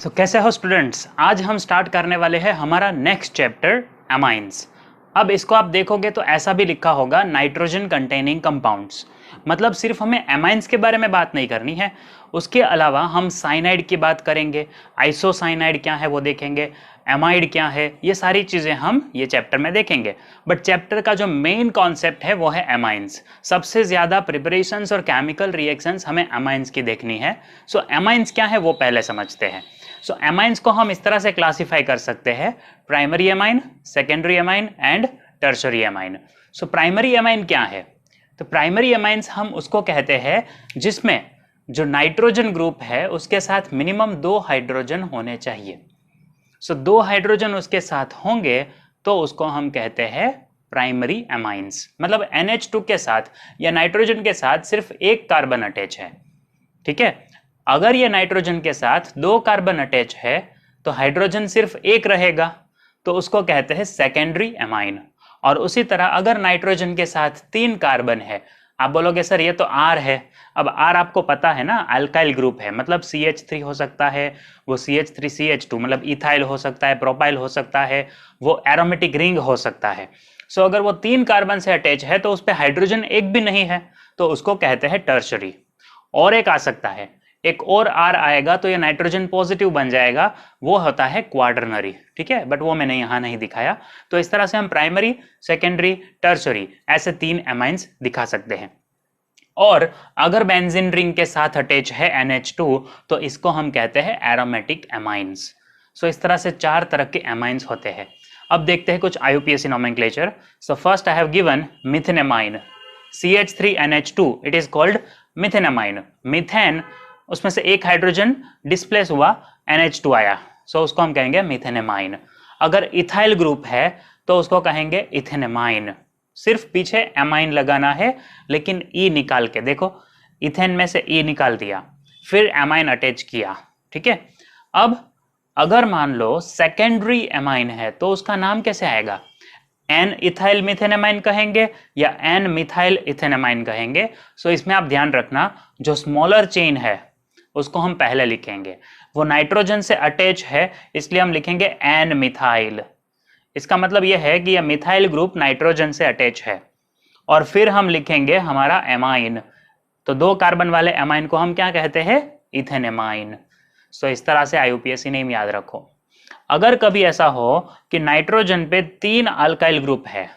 तो कैसे हो स्टूडेंट्स, आज हम स्टार्ट करने वाले हैं हमारा नेक्स्ट चैप्टर एमाइंस। अब इसको आप देखोगे तो ऐसा भी लिखा होगा नाइट्रोजन कंटेनिंग कंपाउंड्स। मतलब सिर्फ हमें एमाइंस के बारे में बात नहीं करनी है, उसके अलावा हम साइनाइड की बात करेंगे, आइसोसाइनाइड क्या है वो देखेंगे, एमाइड क्या है, ये सारी चीज़ें हम ये चैप्टर में देखेंगे। बट चैप्टर का जो मेन कॉन्सेप्ट है वो है एमाइंस। सबसे ज़्यादा प्रिपरेशंस और केमिकल रिएक्शंस हमें एमाइंस की देखनी है। सो एमाइंस क्या है वो पहले समझते हैं। सो एमाइंस को हम इस तरह से क्लासिफाई कर सकते हैं, primary amine, secondary amine and tertiary amine. So primary amine क्या है? तो प्राइमरी एमाइंस हम उसको कहते हैं जिसमें जो नाइट्रोजन ग्रुप है उसके साथ मिनिमम 2 हाइड्रोजन होने चाहिए। सो 2 हाइड्रोजन उसके साथ होंगे तो उसको हम कहते हैं प्राइमरी एमाइंस। मतलब NH2 के साथ या नाइट्रोजन के साथ सिर्फ एक कार्बन अटैच है, ठीक है। अगर ये नाइट्रोजन के साथ 2 कार्बन अटैच है तो हाइड्रोजन सिर्फ एक रहेगा, तो उसको कहते हैं सेकेंडरी एमाइन। और उसी तरह अगर नाइट्रोजन के साथ 3 कार्बन है, आप बोलोगे सर ये तो R है। अब R आपको पता है ना, अल्काइल ग्रुप है, मतलब CH3 हो सकता है, वो CH3CH2 मतलब इथाइल हो सकता है, प्रोपाइल हो सकता है, वो एरोमेटिक रिंग हो सकता है। सो अगर वो 3 कार्बन से अटैच है तो उस पर हाइड्रोजन एक भी नहीं है, तो उसको कहते हैं टर्शरी। और एक आ सकता है, एक और R आएगा तो ये नाइट्रोजन पॉजिटिव बन जाएगा, वो होता है क्वाटरनरी, ठीक है। बट वो मैंने यहाँ नहीं दिखाया। तो इस तरह से हम प्राइमरी, सेकेंडरी, टर्शरी ऐसे 3 एमाइंस दिखा सकते हैं। और अगर बेंजीन रिंग के साथ अटैच है NH2 तो इसको हम कहते हैं एरोमेटिक एमाइंस। सो इस तरह से 4 तरह के एमाइंस होते हैं। अब देखते हैं कुछ IUPAC nomenclature. So first I have given methanamine, CH3NH2, it is called methanamine. Methane, उसमें से एक हाइड्रोजन डिस्प्लेस हुआ, NH2 आया, सो उसको हम कहेंगे मिथेनेमाइन। अगर इथाइल ग्रुप है तो उसको कहेंगे इथेनेमाइन। सिर्फ पीछे एमाइन लगाना है, लेकिन ई निकाल के देखो, इथेन में से ई निकाल दिया, फिर एमाइन अटैच किया, ठीक है। अब अगर मान लो सेकेंडरी एमाइन है तो उसका नाम कैसे आएगा? एन इथाइल मिथेनेमाइन कहेंगे या एन मिथाइल इथेनेमाइन कहेंगे। सो इसमें आप ध्यान रखना, जो स्मॉलर चेन है उसको हम पहले लिखेंगे। वो नाइट्रोजन से अटैच है इसलिए हम लिखेंगे एन मिथाइल। इसका मतलब यह है कि यह मिथाइल ग्रुप नाइट्रोजन से अटैच है। और फिर हम लिखेंगे हमारा एमाइन। तो 2 कार्बन वाले एमाइन को हम क्या कहते हैं? इथेनेमाइन। सो इस तरह से IUPAC नेम याद रखो। अगर कभी ऐसा हो कि नाइट्रोजन पे 3 अल्काइल ग्रुप है,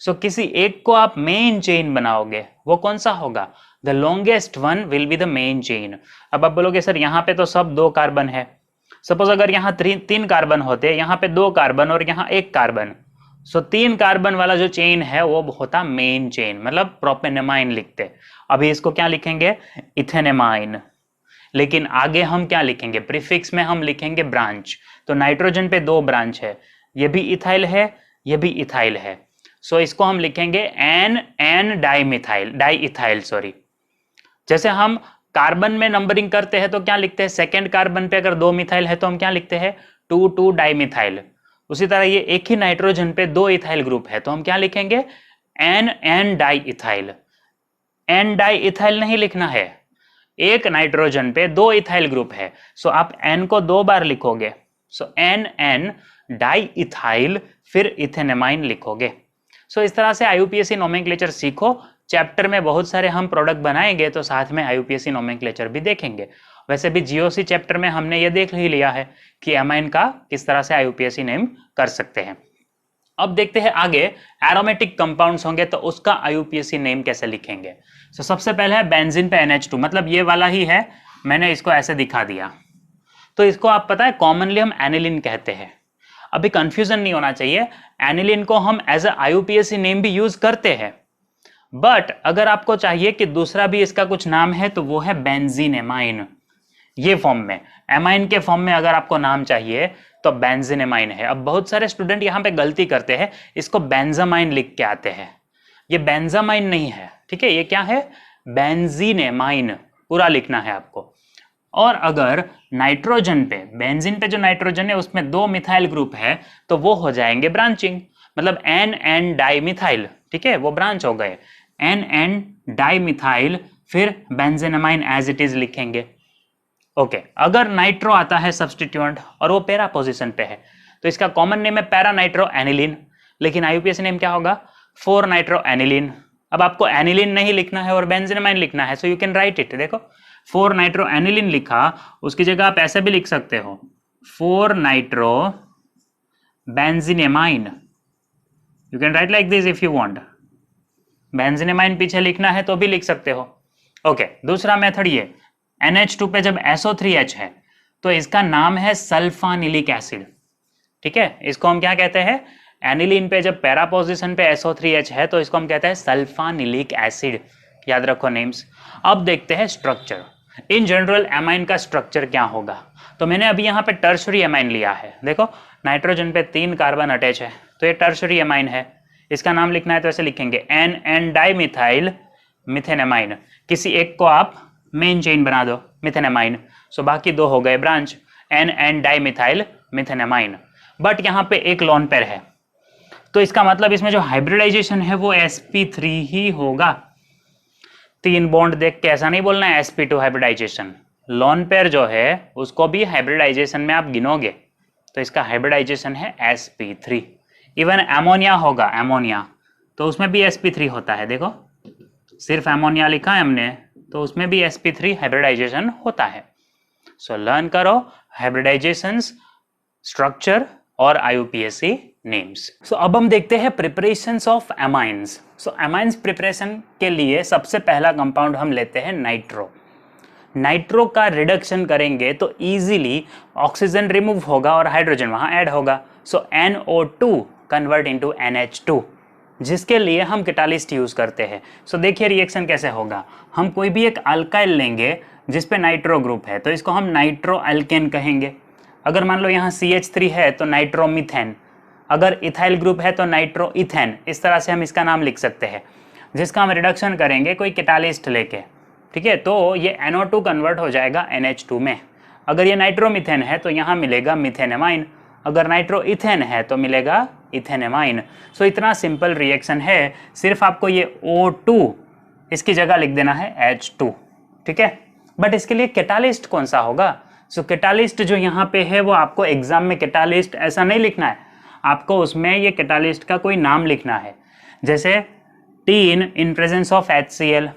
सो किसी एक को आप मेन चेन बनाओगे, वो कौन सा होगा? The longest one will be the main chain. अब आप बोलोगे सर यहाँ पे तो सब 2 कार्बन है। सपोज अगर यहाँ 3 कार्बन होते, यहाँ पे 2 कार्बन और यहाँ 1 कार्बन, सो 3 कार्बन वाला जो चेन है वो होता मेन चेन, मतलब प्रोपेनेमाइन लिखते। अभी इसको क्या लिखेंगे? इथेनेमाइन। लेकिन आगे हम क्या लिखेंगे? प्रीफिक्स में हम लिखेंगे ब्रांच। तो नाइट्रोजन पे 2 ब्रांच है, ये भी इथाइल है, ये भी इथाइल है। सो इसको हम लिखेंगे एन डाई इथाइल सॉरी। जैसे हम कार्बन में नंबरिंग करते हैं तो क्या लिखते हैं? सेकेंड कार्बन पे अगर 2 मिथाइल है तो हम क्या लिखते हैं? 2 डाइमिथाइल। उसी तरह ये एक ही नाइट्रोजन पे 2 इथाइल ग्रुप है तो हम क्या लिखेंगे? N diethyl. N diethyl नहीं लिखना है, एक नाइट्रोजन पे 2 इथाइल ग्रुप है, सो आप एन को 2 बार लिखोगे। सो एन डाई इथाइल, फिर इथेनेमाइन लिखोगे। सो इस तरह से IUPAC नोमेनक्लेचर सीखो। चैप्टर में बहुत सारे हम प्रोडक्ट बनाएंगे तो साथ में IUPAC नोमेनक्लेचर भी देखेंगे। वैसे भी GOC चैप्टर में हमने ये देख ही लिया है कि एमाइन का किस तरह से IUPAC नेम कर सकते हैं। अब देखते हैं आगे, एरोमेटिक कंपाउंड्स होंगे तो उसका IUPAC नेम कैसे लिखेंगे। तो सबसे पहले है बेंजीन पे NH2, मतलब ये वाला ही है, मैंने इसको ऐसे दिखा दिया। तो इसको आप पता है कॉमनली हम एनिलीन कहते हैं। अभी कंफ्यूजन नहीं होना चाहिए, एनिलीन को हम एज अ IUPAC नेम भी यूज करते हैं, बट अगर आपको चाहिए कि दूसरा भी इसका कुछ नाम है तो वो है बेंजीन एमाइन। ये फॉर्म में, एमाइन के फॉर्म में अगर आपको नाम चाहिए तो बेंजीन एमाइन है। अब बहुत सारे स्टूडेंट यहाँ पे गलती करते हैं, इसको बेंजामाइन लिख के आते हैं। ये बेंजामाइन नहीं है, ठीक है, ये क्या है? बेंजीन एमाइन पूरा लिखना है आपको। और अगर नाइट्रोजन पे, बेंजीन पे जो नाइट्रोजन है उसमें 2 मिथाइल ग्रुप है तो वो हो जाएंगे ब्रांचिंग, मतलब एन डाइमिथाइल, ठीक है, वो ब्रांच हो गए। एन डाइमिथाइल, फिर बेंजेनामाइन एज इट इज लिखेंगे। ओके अगर नाइट्रो आता है सब्स्टिट्यूएंट और वो पैरा पोजीशन पे है तो इसका कॉमन नेम है पैरा नाइट्रो एनिलीन, लेकिन आईयूपीएसी नेम क्या होगा 4 नाइट्रो एनिलीन। अब आपको एनिलीन नहीं लिखना है और बेंजीनमाइन लिखना है, so you can right it. देखो 4 नाइट्रो एनिलीन लिखा, उसकी जगह आप ऐसे भी लिख सकते हो 4 nitro benzenamine. You can write like this if you want. Benzenamine पीछे लिखना है तो भी लिख सकते हो। ओके दूसरा मेथड ये NH2 पे जब SO3H है तो इसका नाम है सल्फानिलिक एसिड। ठीक है, इसको हम क्या कहते हैं, एनिलीन पे जब पैरा पोजीशन पे SO3H है तो इसको हम कहते हैं सल्फानिलिक एसिड। याद रखो नेम्स। अब देखते हैं स्ट्रक्चर। इन जनरल एमाइन का स्ट्रक्चर क्या होगा, तो मैंने अभी यहाँ पे टर्शरी एमाइन लिया है। देखो नाइट्रोजन पे 3 कार्बन अटैच है तो ये टर्शरी एमाइन है। इसका नाम लिखना है तो ऐसे लिखेंगे NN डाइमिथाइल मिथेनेमाइन। किसी एक को आप मेन चेन बना दो मिथेनेमाइन, सो बाकी 2 हो गए ब्रांच NN डाइमिथाइल मिथेनेमाइन। बट यहाँ पे एक लोन पेयर है तो इसका मतलब इसमें जो हाइब्रिडाइजेशन है वो sp3 ही होगा। 3 बॉन्ड देख के ऐसा नहीं बोलना है sp2 हाइब्रिडाइजेशन। लोन पेयर जो है उसको भी हाइब्रिडाइजेशन में आप गिनोगे तो इसका हाइब्रिडाइजेशन है sp3। इवन एमोनिया होगा, एमोनिया तो उसमें भी sp3 होता है। देखो सिर्फ एमोनिया लिखा है हमने तो उसमें भी sp3 हाइब्रिडाइजेशन होता है। सो लर्न करो हाइब्रिडाइजेशंस, स्ट्रक्चर और IUPAC नेम्स। सो अब हम देखते हैं preparations of amines. So amines preparation के लिए सबसे पहला कंपाउंड हम लेते हैं नाइट्रो। नाइट्रो का रिडक्शन करेंगे तो इजीली ऑक्सीजन रिमूव होगा और हाइड्रोजन वहां ऐड होगा। सो NO2 कन्वर्ट इनटू NH2, जिसके लिए हम कैटालिस्ट यूज करते हैं। सो देखिए रिएक्शन कैसे होगा। हम कोई भी एक अल्काइल लेंगे जिसपे नाइट्रो ग्रुप है तो इसको हम नाइट्रो अल्केन कहेंगे। अगर मान लो यहाँ CH3 है तो नाइट्रोमीथेन, अगर इथाइल ग्रुप है तो नाइट्रो इथेन। इस तरह से हम इसका नाम लिख सकते हैं, जिसका हम रिडक्शन करेंगे कोई कैटालिस्ट लेके। ठीक है, तो ये NO2 कन्वर्ट हो जाएगा NH2 में। अगर ये नाइट्रोमीथेन है तो यहाँ मिलेगा मिथेनेमाइन, अगर नाइट्रो इथेन है तो मिलेगा इथेनेमाइन। सो इतना सिंपल रिएक्शन है, सिर्फ आपको ये O2 इसकी जगह लिख देना है H2। ठीक है, बट इसके लिए कैटालिस्ट कौन सा होगा। सो कैटालिस्ट जो यहाँ पे है वो आपको एग्जाम में कैटालिस्ट ऐसा नहीं लिखना है, आपको उसमें ये कैटालिस्ट का कोई नाम लिखना है। जैसे tin in presence of HCl,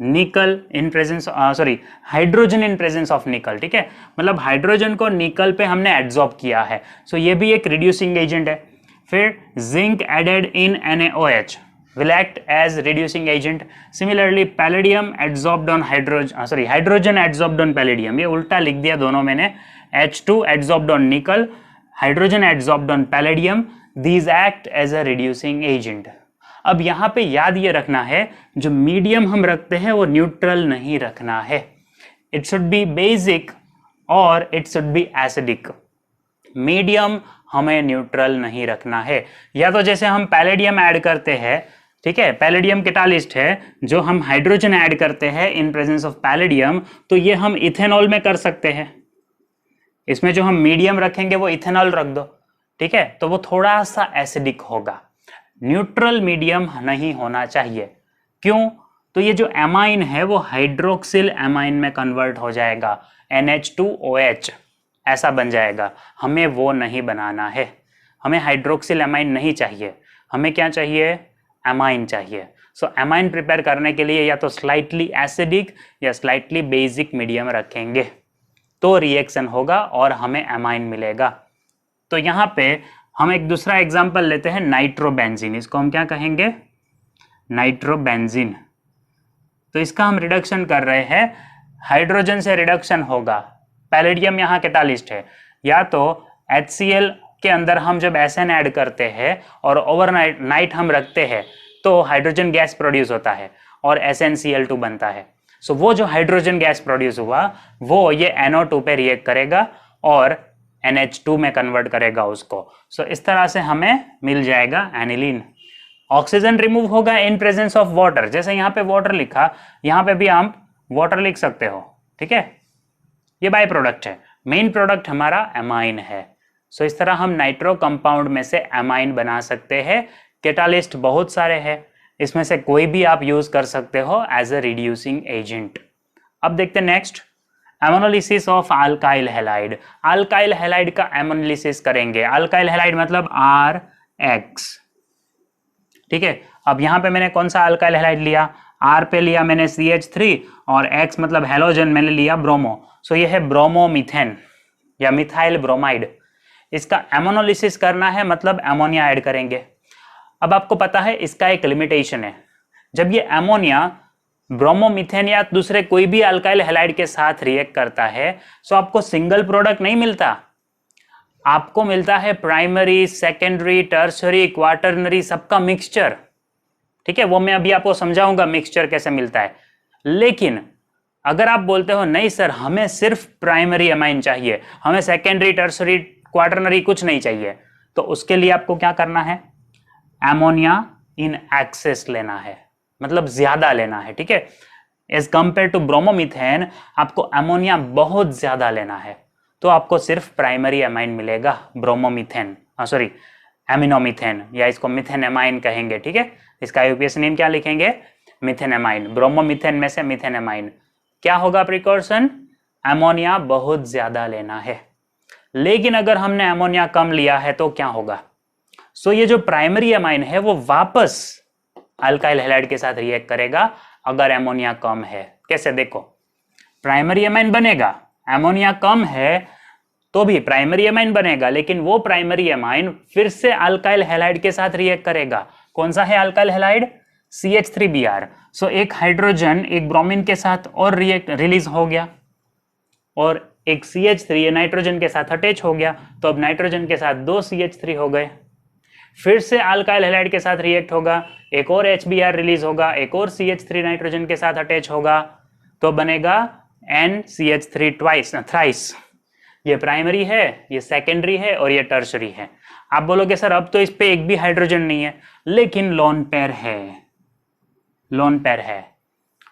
निकल in presence hydrogen in presence of निकल। ठीक है, मतलब हाइड्रोजन को निकल पे हमने एड्सॉर्ब किया है, सो ये भी एक रिड्यूसिंग एजेंट है। फिर zinc added in NaOH will act as reducing agent. Similarly palladium adsorbed on hydrogen adsorbed on palladium, ये उल्टा लिख दिया दोनों मैंने। H2 adsorbed on nickel, hydrogen adsorbed on palladium, these act as a reducing agent। अब यहाँ पे याद ये रखना है जो मीडियम हम रखते हैं वो न्यूट्रल नहीं रखना है। इट शुड बी बेसिक और it should be acidic. Medium हमें न्यूट्रल नहीं रखना है। या तो जैसे हम पैलेडियम ऐड करते हैं, ठीक है, पैलेडियम कैटालिस्ट है, जो हम हाइड्रोजन ऐड करते हैं इन प्रेजेंस ऑफ पैलेडियम तो ये हम इथेनॉल में कर सकते हैं। इसमें जो हम मीडियम रखेंगे वो इथेनॉल रख दो। ठीक है, तो वो थोड़ा सा एसिडिक होगा। न्यूट्रल मीडियम नहीं होना चाहिए। क्यों, तो ये जो एमाइन है वो हाइड्रोक्सिल एमाइन में कन्वर्ट हो जाएगा, NH2OH ऐसा बन जाएगा। हमें वो नहीं बनाना है, हमें हाइड्रोक्सिल एमाइन नहीं चाहिए, हमें क्या चाहिए, एमाइन चाहिए। सो एमाइन प्रिपेयर करने के लिए या तो स्लाइटली एसिडिक या स्लाइटली बेसिक मीडियम रखेंगे तो रिएक्शन होगा और हमें एमाइन मिलेगा। तो यहाँ पे हम एक दूसरा एग्जांपल लेते हैं, नाइट्रोबेंजीन। इसको हम क्या कहेंगे, नाइट्रोबेंजीन। तो इसका हम रिडक्शन कर रहे हैं, हाइड्रोजन से रिडक्शन होगा, पैलेडियम यहाँ कैटालिस्ट है, या तो HCl के अंदर हम जब SN ऐड करते हैं और ओवरनाइट हम रखते हैं तो हाइड्रोजन गैस प्रोड्यूस होता है और SnCl2 बनता है। सो वो जो हाइड्रोजन गैस प्रोड्यूस हुआ वो ये NO2 पे रिएक्ट करेगा और NH2 में कन्वर्ट करेगा उसको। सो इस तरह से हमें मिल जाएगा एनिलीन। ऑक्सीजन रिमूव होगा इन प्रेजेंस ऑफ वाटर, जैसे यहाँ पे वाटर लिखा, यहाँ पे भी आप वाटर लिख सकते हो। ठीक है, ये बाय प्रोडक्ट है, मेन प्रोडक्ट हमारा एमाइन है। सो इस तरह हम नाइट्रो कंपाउंड में से एमाइन बना सकते हैं। कैटालिस्ट बहुत सारे हैं, इसमें से कोई भी आप यूज कर सकते हो एज अ रिड्यूसिंग एजेंट। अब देखते हैं next, ammonolysis of alkyl halide, alkyl halide का एमोनोलिसिस करेंगे। अल्काइल हैलाइड मतलब RX, ठीक है। अब यहां पे मैंने कौन सा अल्काइल हैलाइड लिया, R पे लिया मैंने CH3 और X मतलब हेलोजन मैंने लिया ब्रोमो। सो ये है ब्रोमोमीथेन या मिथाइल ब्रोमाइड। इसका एमोनोलिसिस करना है मतलब अमोनिया ऐड करेंगे। अब आपको पता है इसका एक लिमिटेशन है, जब ये अमोनिया ब्रोमोमीथेन या दूसरे कोई भी अल्काइल हैलाइड के साथ रिएक्ट करता है तो आपको सिंगल प्रोडक्ट नहीं मिलता, आपको मिलता है प्राइमरी, सेकेंडरी, टर्सरी, क्वार्टरनरी, सबका मिक्सचर, ठीक है। वो मैं अभी आपको समझाऊंगा मिक्सचर कैसे मिलता है। लेकिन अगर आप बोलते हो नहीं सर हमें सिर्फ प्राइमरी अमाइन चाहिए, हमें सेकेंडरी, टर्सरी, क्वार्टरनरी कुछ नहीं चाहिए, तो उसके लिए आपको क्या करना है, एमोनिया इन एक्सेस लेना है, मतलब ज्यादा लेना है, ठीक है। एज कंपेयर टू ब्रोमोमीथेन आपको अमोनिया बहुत ज्यादा लेना है, तो आपको सिर्फ प्राइमरी अमाइन मिलेगा ब्रोमोमीथेन, सॉरी एमिनोमीथेन, या इसको मिथेन अमाइन कहेंगे, ठीक है। इसका यूपीएससी नेम क्या लिखेंगे, मिथेन अमाइन। ब्रोमोमीथेन में से मिथेन अमाइन क्या होगा प्रिकॉशन, अमोनिया बहुत ज्यादा लेना है। लेकिन अगर हमने अमोनिया कम लिया है तो क्या होगा, सो ये जो प्राइमरी अमाइन है वो वापस अल्काइल हैलाइड के साथ रिएक्ट करेगा अगर अमोनिया कम है। कैसे, देखो प्राइमरी अमाइन बनेगा, अमोनिया कम है तो भी प्राइमरी अमाइन बनेगा, लेकिन वो प्राइमरी अमाइन फिर से अल्काइल हैलाइड के साथ रिएक्ट करेगा। कौन सा है अल्काइल हैलाइड, CH3Br। सो एक हाइड्रोजन एक ब्रोमीन के साथ और रिलीज हो गया और एक CH3 नाइट्रोजन के साथ अटैच हो गया, तो अब नाइट्रोजन के साथ 2 CH3 हो गए। फिर से अल्काइल हैलाइड के साथ रिएक्ट होगा, एक और HBr रिलीज होगा, एक और CH3 नाइट्रोजन के साथ अटैच होगा, तो बनेगा NCH3 थ्राइस। ये प्राइमरी है, ये सेकेंडरी है और ये टर्शरी है। आप बोलोगे सर अब तो इस पे एक भी हाइड्रोजन नहीं है, लेकिन लोन पेयर है, लोन पेयर है।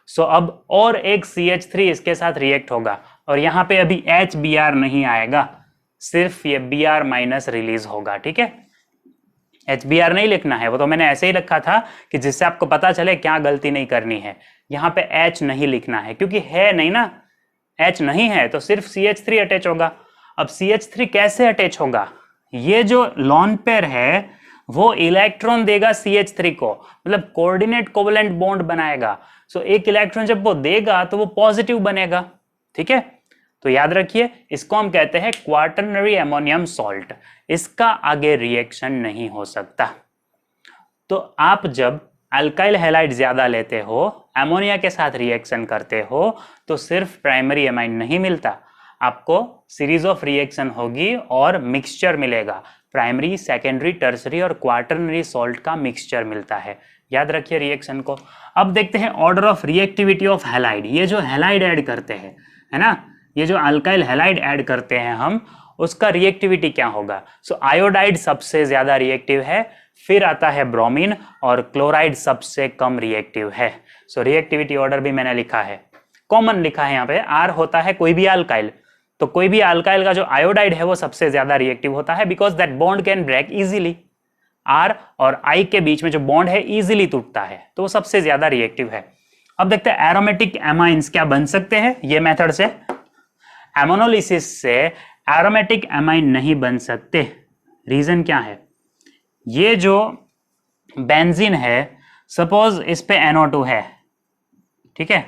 सो अब और एक CH3 इसके साथ रिएक्ट होगा और यहां पे अभी HBr नहीं आएगा, सिर्फ ये Br माइनस रिलीज होगा, ठीक है। HBr नहीं लिखना है, वो तो मैंने ऐसे ही रखा था कि जिससे आपको पता चले क्या गलती नहीं करनी है। यहां पे H नहीं लिखना है क्योंकि है नहीं ना, H नहीं है तो सिर्फ CH3 अटैच होगा। अब CH3 कैसे अटैच होगा, ये जो लॉन पेयर है वो इलेक्ट्रॉन देगा CH3 को, मतलब कोऑर्डिनेट कोवलेंट बॉन्ड बनाएगा। सो एक इलेक्ट्रॉन जब वो देगा तो वो पॉजिटिव बनेगा, ठीक है। तो याद रखिए इसको हम कहते हैं क्वार्टरनरी अमोनियम सॉल्ट, इसका आगे रिएक्शन नहीं हो सकता। तो आप जब अल्काइल हैलाइड ज्यादा लेते हो, अमोनिया के साथ रिएक्शन करते हो, तो सिर्फ प्राइमरी अमाइन नहीं मिलता, आपको सीरीज ऑफ रिएक्शन होगी और मिक्सचर मिलेगा, प्राइमरी, सेकेंडरी, टर्सरी और क्वार्टरनरी सॉल्ट का मिक्सचर मिलता है। याद रखिए रिएक्शन को। अब देखते हैं order of reactivity of halide. ये जो हैलाइड ऐड करते हैं, है ना, ये जो अल्काइल हैलाइड ऐड करते हैं हम, उसका रिएक्टिविटी क्या होगा। सो आयोडाइड सबसे ज्यादा रिएक्टिव है, फिर आता है ब्रोमीन और क्लोराइड सबसे कम रिएक्टिव है। सो रिएक्टिविटी ऑर्डर भी मैंने लिखा है, कॉमन लिखा है यहाँ पे। R होता है कोई भी अल्काइल, तो कोई भी अल्काइल का जो आयोडाइड है वो सबसे ज्यादा रिएक्टिव होता है, because that bond can break easily. R और I के बीच में जो बॉन्ड है इजीली टूटता है, तो वो सबसे ज्यादा रिएक्टिव है। अब देखते हैं एरोमेटिक एमाइंस क्या बन सकते हैं ये मेथड से। एमोनोलिसिस से एरोमेटिक एमाइन नहीं बन सकते। रीजन क्या है, ये जो बेंजीन है, सपोज इस पे NO2 है, ठीक है,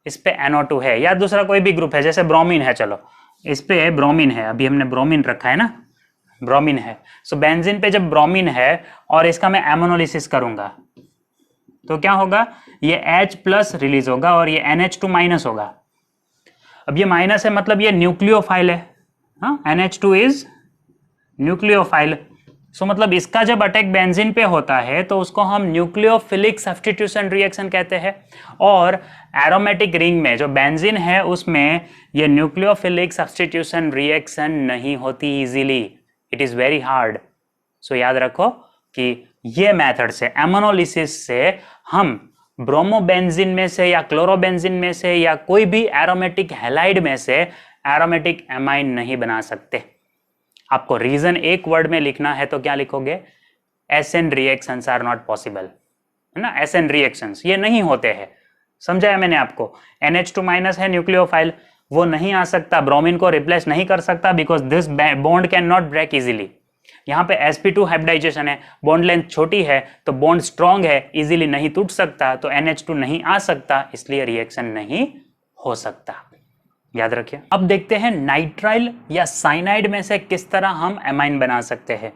इस पे NO2 है, या दूसरा कोई भी ग्रुप है जैसे ब्रोमीन है, चलो इस पे ब्रोमीन है, अभी हमने ब्रोमीन रखा है ना, ब्रोमीन है। सो बेंजीन पे जब ब्रोमीन है और इसका मैं एमोनोलिसिस करूंगा तो क्या होगा, ये H+ रिलीज होगा और ये NH2 माइनस होगा। अब ये माइनस है मतलब ये न्यूक्लियोफाइल है, हाँ, NH2 इज न्यूक्लियोफाइल। सो मतलब इसका जब अटैक बेंजीन पे होता है तो उसको हम न्यूक्लियोफिलिक सब्स्टिट्यूशन रिएक्शन कहते हैं। और एरोमेटिक रिंग में जो बेंजीन है उसमें ये न्यूक्लियोफिलिक सब्स्टिट्यूशन रिएक्शन नहीं होती easily, it is very hard. So याद रखो कि ये मेथड से, एमोनोलिसिस से, हम ब्रोमोबेंजीन में से या क्लोरोबेंजीन में से या कोई भी एरोमेटिक हैलाइड में से एरोमेटिक एमाइन नहीं बना सकते। आपको रीजन एक वर्ड में लिखना है तो क्या लिखोगे, SN reactions are not possible, है ना, SN रिएक्शंस ये नहीं होते हैं। समझाया मैंने आपको, NH2 माइनस है न्यूक्लियोफाइल, वो नहीं आ सकता, ब्रोमीन को रिप्लेस नहीं कर सकता, because this bond can not break easily. यहाँ पे sp2 हाइब्रिडाइजेशन है, बॉन्ड लेंथ छोटी है तो बॉन्ड स्ट्रॉन्ग है, इजीली नहीं टूट सकता, तो NH2 नहीं आ सकता, इसलिए रिएक्शन नहीं हो सकता, याद रखिए। अब देखते हैं नाइट्राइल या साइनाइड में से किस तरह हम एमाइन बना सकते हैं।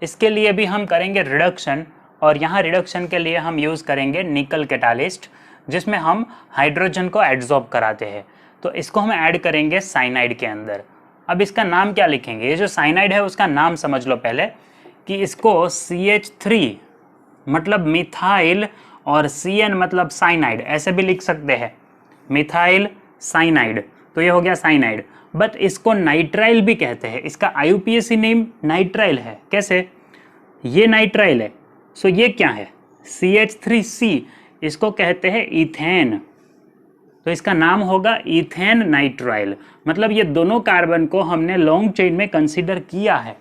इसके लिए भी हम करेंगे रिडक्शन, और यहाँ रिडक्शन के लिए हम यूज करेंगे निकल कैटालिस्ट, जिसमें हम हाइड्रोजन को एड्सॉर्ब कराते हैं। तो इसको हम ऐड करेंगे साइनाइड के अंदर। अब इसका नाम क्या लिखेंगे, ये जो साइनाइड है उसका नाम समझ लो पहले, कि इसको CH3 मतलब मिथाइल और CN मतलब साइनाइड, ऐसे भी लिख सकते हैं, मिथाइल साइनाइड, तो ये हो गया साइनाइड। बट इसको नाइट्राइल भी कहते हैं, इसका IUPAC नेम नाइट्राइल है। कैसे, ये नाइट्राइल है, सो ये क्या है, CH3C, इसको कहते हैं इथेन, तो इसका नाम होगा इथेन नाइट्राइल। मतलब ये दोनों कार्बन को हमने लॉन्ग चेन में कंसीडर किया है,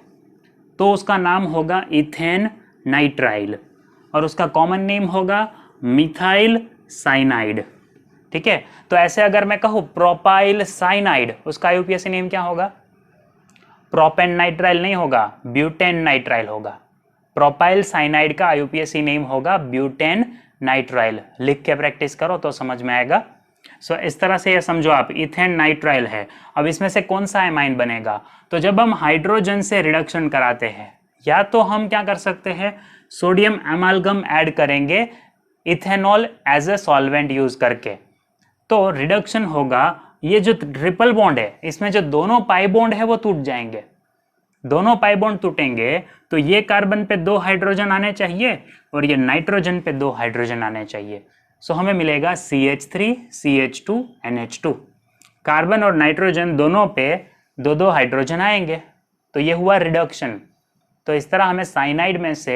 तो उसका नाम होगा इथेन नाइट्राइल, और उसका कॉमन नेम होगा मिथाइल साइनाइड। ठीक है, तो ऐसे अगर मैं कहूँ प्रोपाइल साइनाइड, उसका IUPAC नेम क्या होगा, प्रोपेन नाइट्राइल नहीं होगा, ब्यूटेन नाइट्राइल होगा। प्रोपाइल साइनाइड का IUPAC नेम होगा ब्यूटेन नाइट्राइल। लिख के प्रैक्टिस करो तो समझ में आएगा। सो इस तरह से ये समझो आप, इथेन नाइट्राइल है। अब इसमें से कौन सा एमाइन बनेगा, तो जब हम हाइड्रोजन से रिडक्शन कराते हैं, या तो हम क्या कर सकते हैं, सोडियम एमालगम ऐड करेंगे ethanol as a solvent use करके, तो रिडक्शन होगा। ये जो ट्रिपल बॉन्ड है, इसमें जो दोनों पाई बॉन्ड है वो टूट जाएंगे, दोनों पाई बॉन्ड टूटेंगे तो ये कार्बन पे 2 हाइड्रोजन आने चाहिए और ये नाइट्रोजन पे 2 हाइड्रोजन आने चाहिए। सो हमें मिलेगा CH3 CH2 NH2। कार्बन और नाइट्रोजन दोनों पे 2 हाइड्रोजन आएंगे, तो ये हुआ रिडक्शन। तो इस तरह हमें साइनाइड में से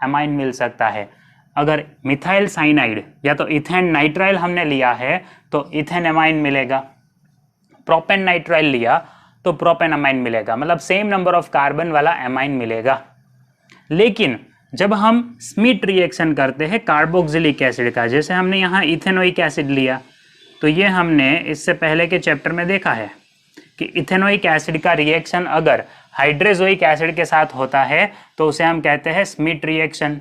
एमाइन मिल सकता है। अगर मिथाइल साइनाइड या तो इथेन नाइट्राइल हमने लिया है तो इथेन एमाइन मिलेगा, प्रोपेन नाइट्राइल लिया तो प्रोपेन एमाइन मिलेगा, मतलब सेम नंबर ऑफ कार्बन वाला एमाइन मिलेगा। लेकिन जब हम स्मिट रिएक्शन करते हैं कार्बोक्सिलिक एसिड का, जैसे हमने यहाँ इथेनोइक एसिड लिया, तो ये हमने इससे पहले के चैप्टर में देखा है कि इथेनोइक एसिड का रिएक्शन अगर हाइड्रोजोइक एसिड के साथ होता है तो उसे हम कहते हैं स्मिट रिएक्शन,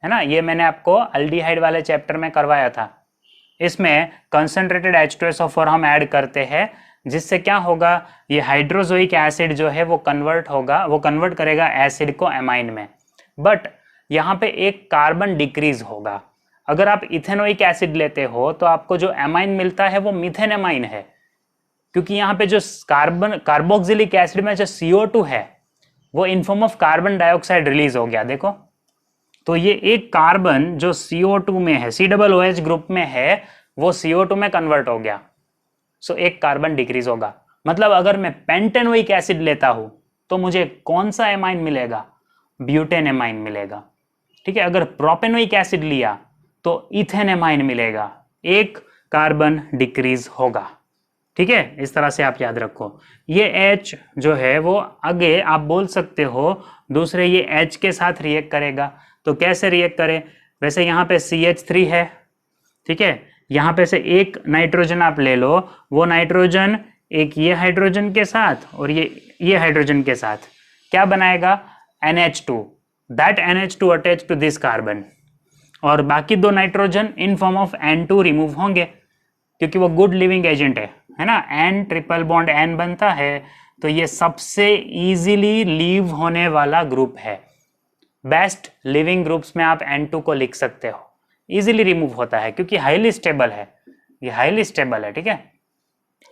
है ना। ये मैंने आपको अल्डिहाइड वाले चैप्टर में करवाया था। इसमें कंसंट्रेटेड H2SO4 हम ऐड करते हैं, जिससे क्या होगा, ये हाइड्रोजोइक एसिड जो है वो कन्वर्ट करेगा एसिड को एमाइन में, बट यहाँ पे एक कार्बन डिक्रीज होगा। अगर आप इथेनोइक एसिड लेते हो तो आपको जो एमाइन मिलता है वो मीथेन एमाइन है, क्योंकि यहाँ पे जो कार्बोक्सिलिक एसिड में जो CO2 है वो इन form of carbon dioxide release हो गया। देखो, तो ये एक कार्बन जो CO2 में है, COOH ग्रुप में है, वो CO2 में कन्वर्ट हो गया, सो एक कार्बन डिक्रीज होगा। मतलब अगर मैं पेंटेनोइक एसिड लेता हूं तो मुझे कौन सा एमाइन मिलेगा, ब्यूटेन एमाइन मिलेगा। ठीक है, अगर प्रोपेनोइक एसिड लिया तो इथेन एमाइन मिलेगा, एक कार्बन डिक्रीज होगा। ठीक है, इस तरह से आप याद रखो। ये H जो है वो आगे आप बोल सकते हो दूसरे ये H के साथ रिएक्ट करेगा, तो कैसे रिएक्ट करे, वैसे यहाँ पे CH3 है, ठीक है, यहाँ पे से एक नाइट्रोजन आप ले लो, वो नाइट्रोजन एक ये हाइड्रोजन के साथ और ये हाइड्रोजन के साथ क्या बनाएगा, NH2, that NH2 attach to this carbon, और बाकी 2 nitrogen in form of N2 remove होंगे, क्योंकि वो गुड लिविंग एजेंट है ना। N ट्रिपल बॉन्ड N बनता है, तो ये सबसे इजीली लीव होने वाला ग्रुप है। बेस्ट लिविंग ग्रुप्स में आप N2 को लिख सकते हो, इजीली रिमूव होता है क्योंकि हाईली स्टेबल है, ये हाईली स्टेबल है। ठीक है,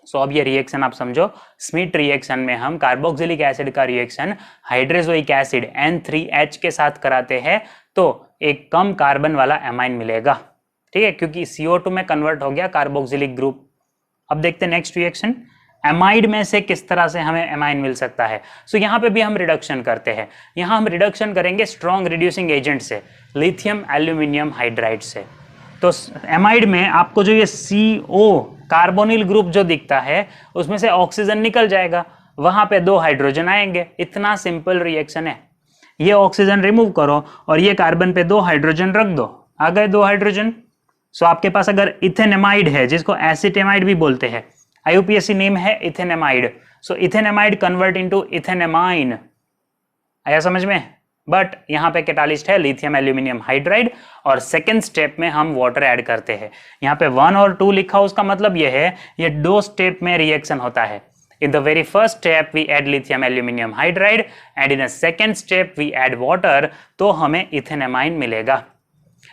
सो अब ये रिएक्शन आप समझो, स्मिट रिएक्शन में हम कार्बोक्सिलिक एसिड का रिएक्शन हाइड्रोजोइक एसिड N3H के साथ कराते हैं तो एक कम कार्बन वाला एमाइन मिलेगा। ठीक है, क्योंकि CO2 में कन्वर्ट हो गया कार्बोक्सिलिक ग्रुप। अब देखते हैं नेक्स्ट रिएक्शन, एमाइड में से किस तरह से हमें एमाइन मिल सकता है। सो यहाँ पे भी हम रिडक्शन करते हैं, यहाँ हम रिडक्शन करेंगे स्ट्रॉन्ग रिड्यूसिंग एजेंट से, लिथियम एल्यूमिनियम हाइड्राइड से। तो एमाइड में आपको जो ये CO कार्बोनिल ग्रुप जो दिखता है उसमें से ऑक्सीजन निकल जाएगा, वहां पे 2 हाइड्रोजन आएंगे, इतना सिंपल रिएक्शन है। ये ऑक्सीजन रिमूव करो और ये कार्बन पे 2 हाइड्रोजन रख दो, आ गए 2 हाइड्रोजन। सो आपके पास अगर इथेनेमाइड है, जिसको एसिटेमाइड भी बोलते हैं, IUPAC नेम है इथेनेमाइड, सो इथेनेमाइड कन्वर्ट इनटू इथेनेमाइन, आया समझ में। बट यहाँ पे कैटालिस्ट है लिथियम एल्यूमिनियम हाइड्राइड, और सेकेंड स्टेप में हम वाटर ऐड करते हैं। यहाँ पे 1 और 2 लिखा, उसका मतलब ये है ये 2 स्टेप में रिएक्शन होता है। In the very first step we add lithium aluminum hydride and in a second step we add water, तो हमें इथेनेमाइन मिलेगा।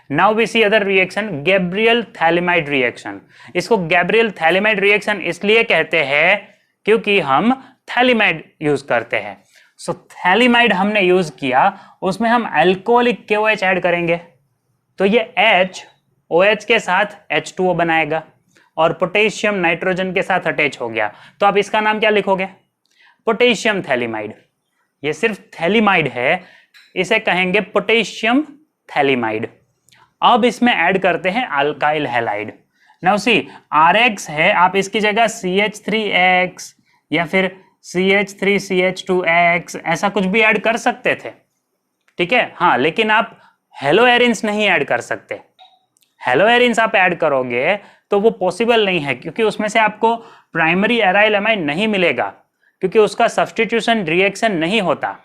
Now we see other reaction, Gabriel Thalamide reaction। इसको Gabriel Thalamide reaction इसलिए कहते हैं क्योंकि हम थैलिमाइड यूज करते हैं। सो थैलिमाइड हमने यूज किया, उसमें हम अल्कोहलिक KOH ऐड करेंगे, तो ये H OH के साथ H2O बनाएगा और पोटेशियम नाइट्रोजन के साथ अटैच हो गया, तो आप इसका नाम क्या लिखोगे? Potassium phthalimide. ये सिर्फ थैलिमाइड है, इसे कहेंगे पोटेशियम थैलिमाइड। अब इसमें ऐड करते हैं alkyl halide. Now see RX है, आप इसकी जगह CH3X या फिर CH3CH2X ऐसा कुछ भी ऐड कर सकते थे, ठीक है। हाँ, लेकिन आप हेलोएरिन्स नहीं ऐड कर सकते। हेलोएरिन्स आप ऐड करोगे तो वो पॉसिबल नहीं है, क्योंकि उसमें से आपको प्राइमरी एराइल अमाइन नहीं मिलेगा, क्योंकि उसका सब्स्टिट्यूशन रिएक्शन नहीं होता।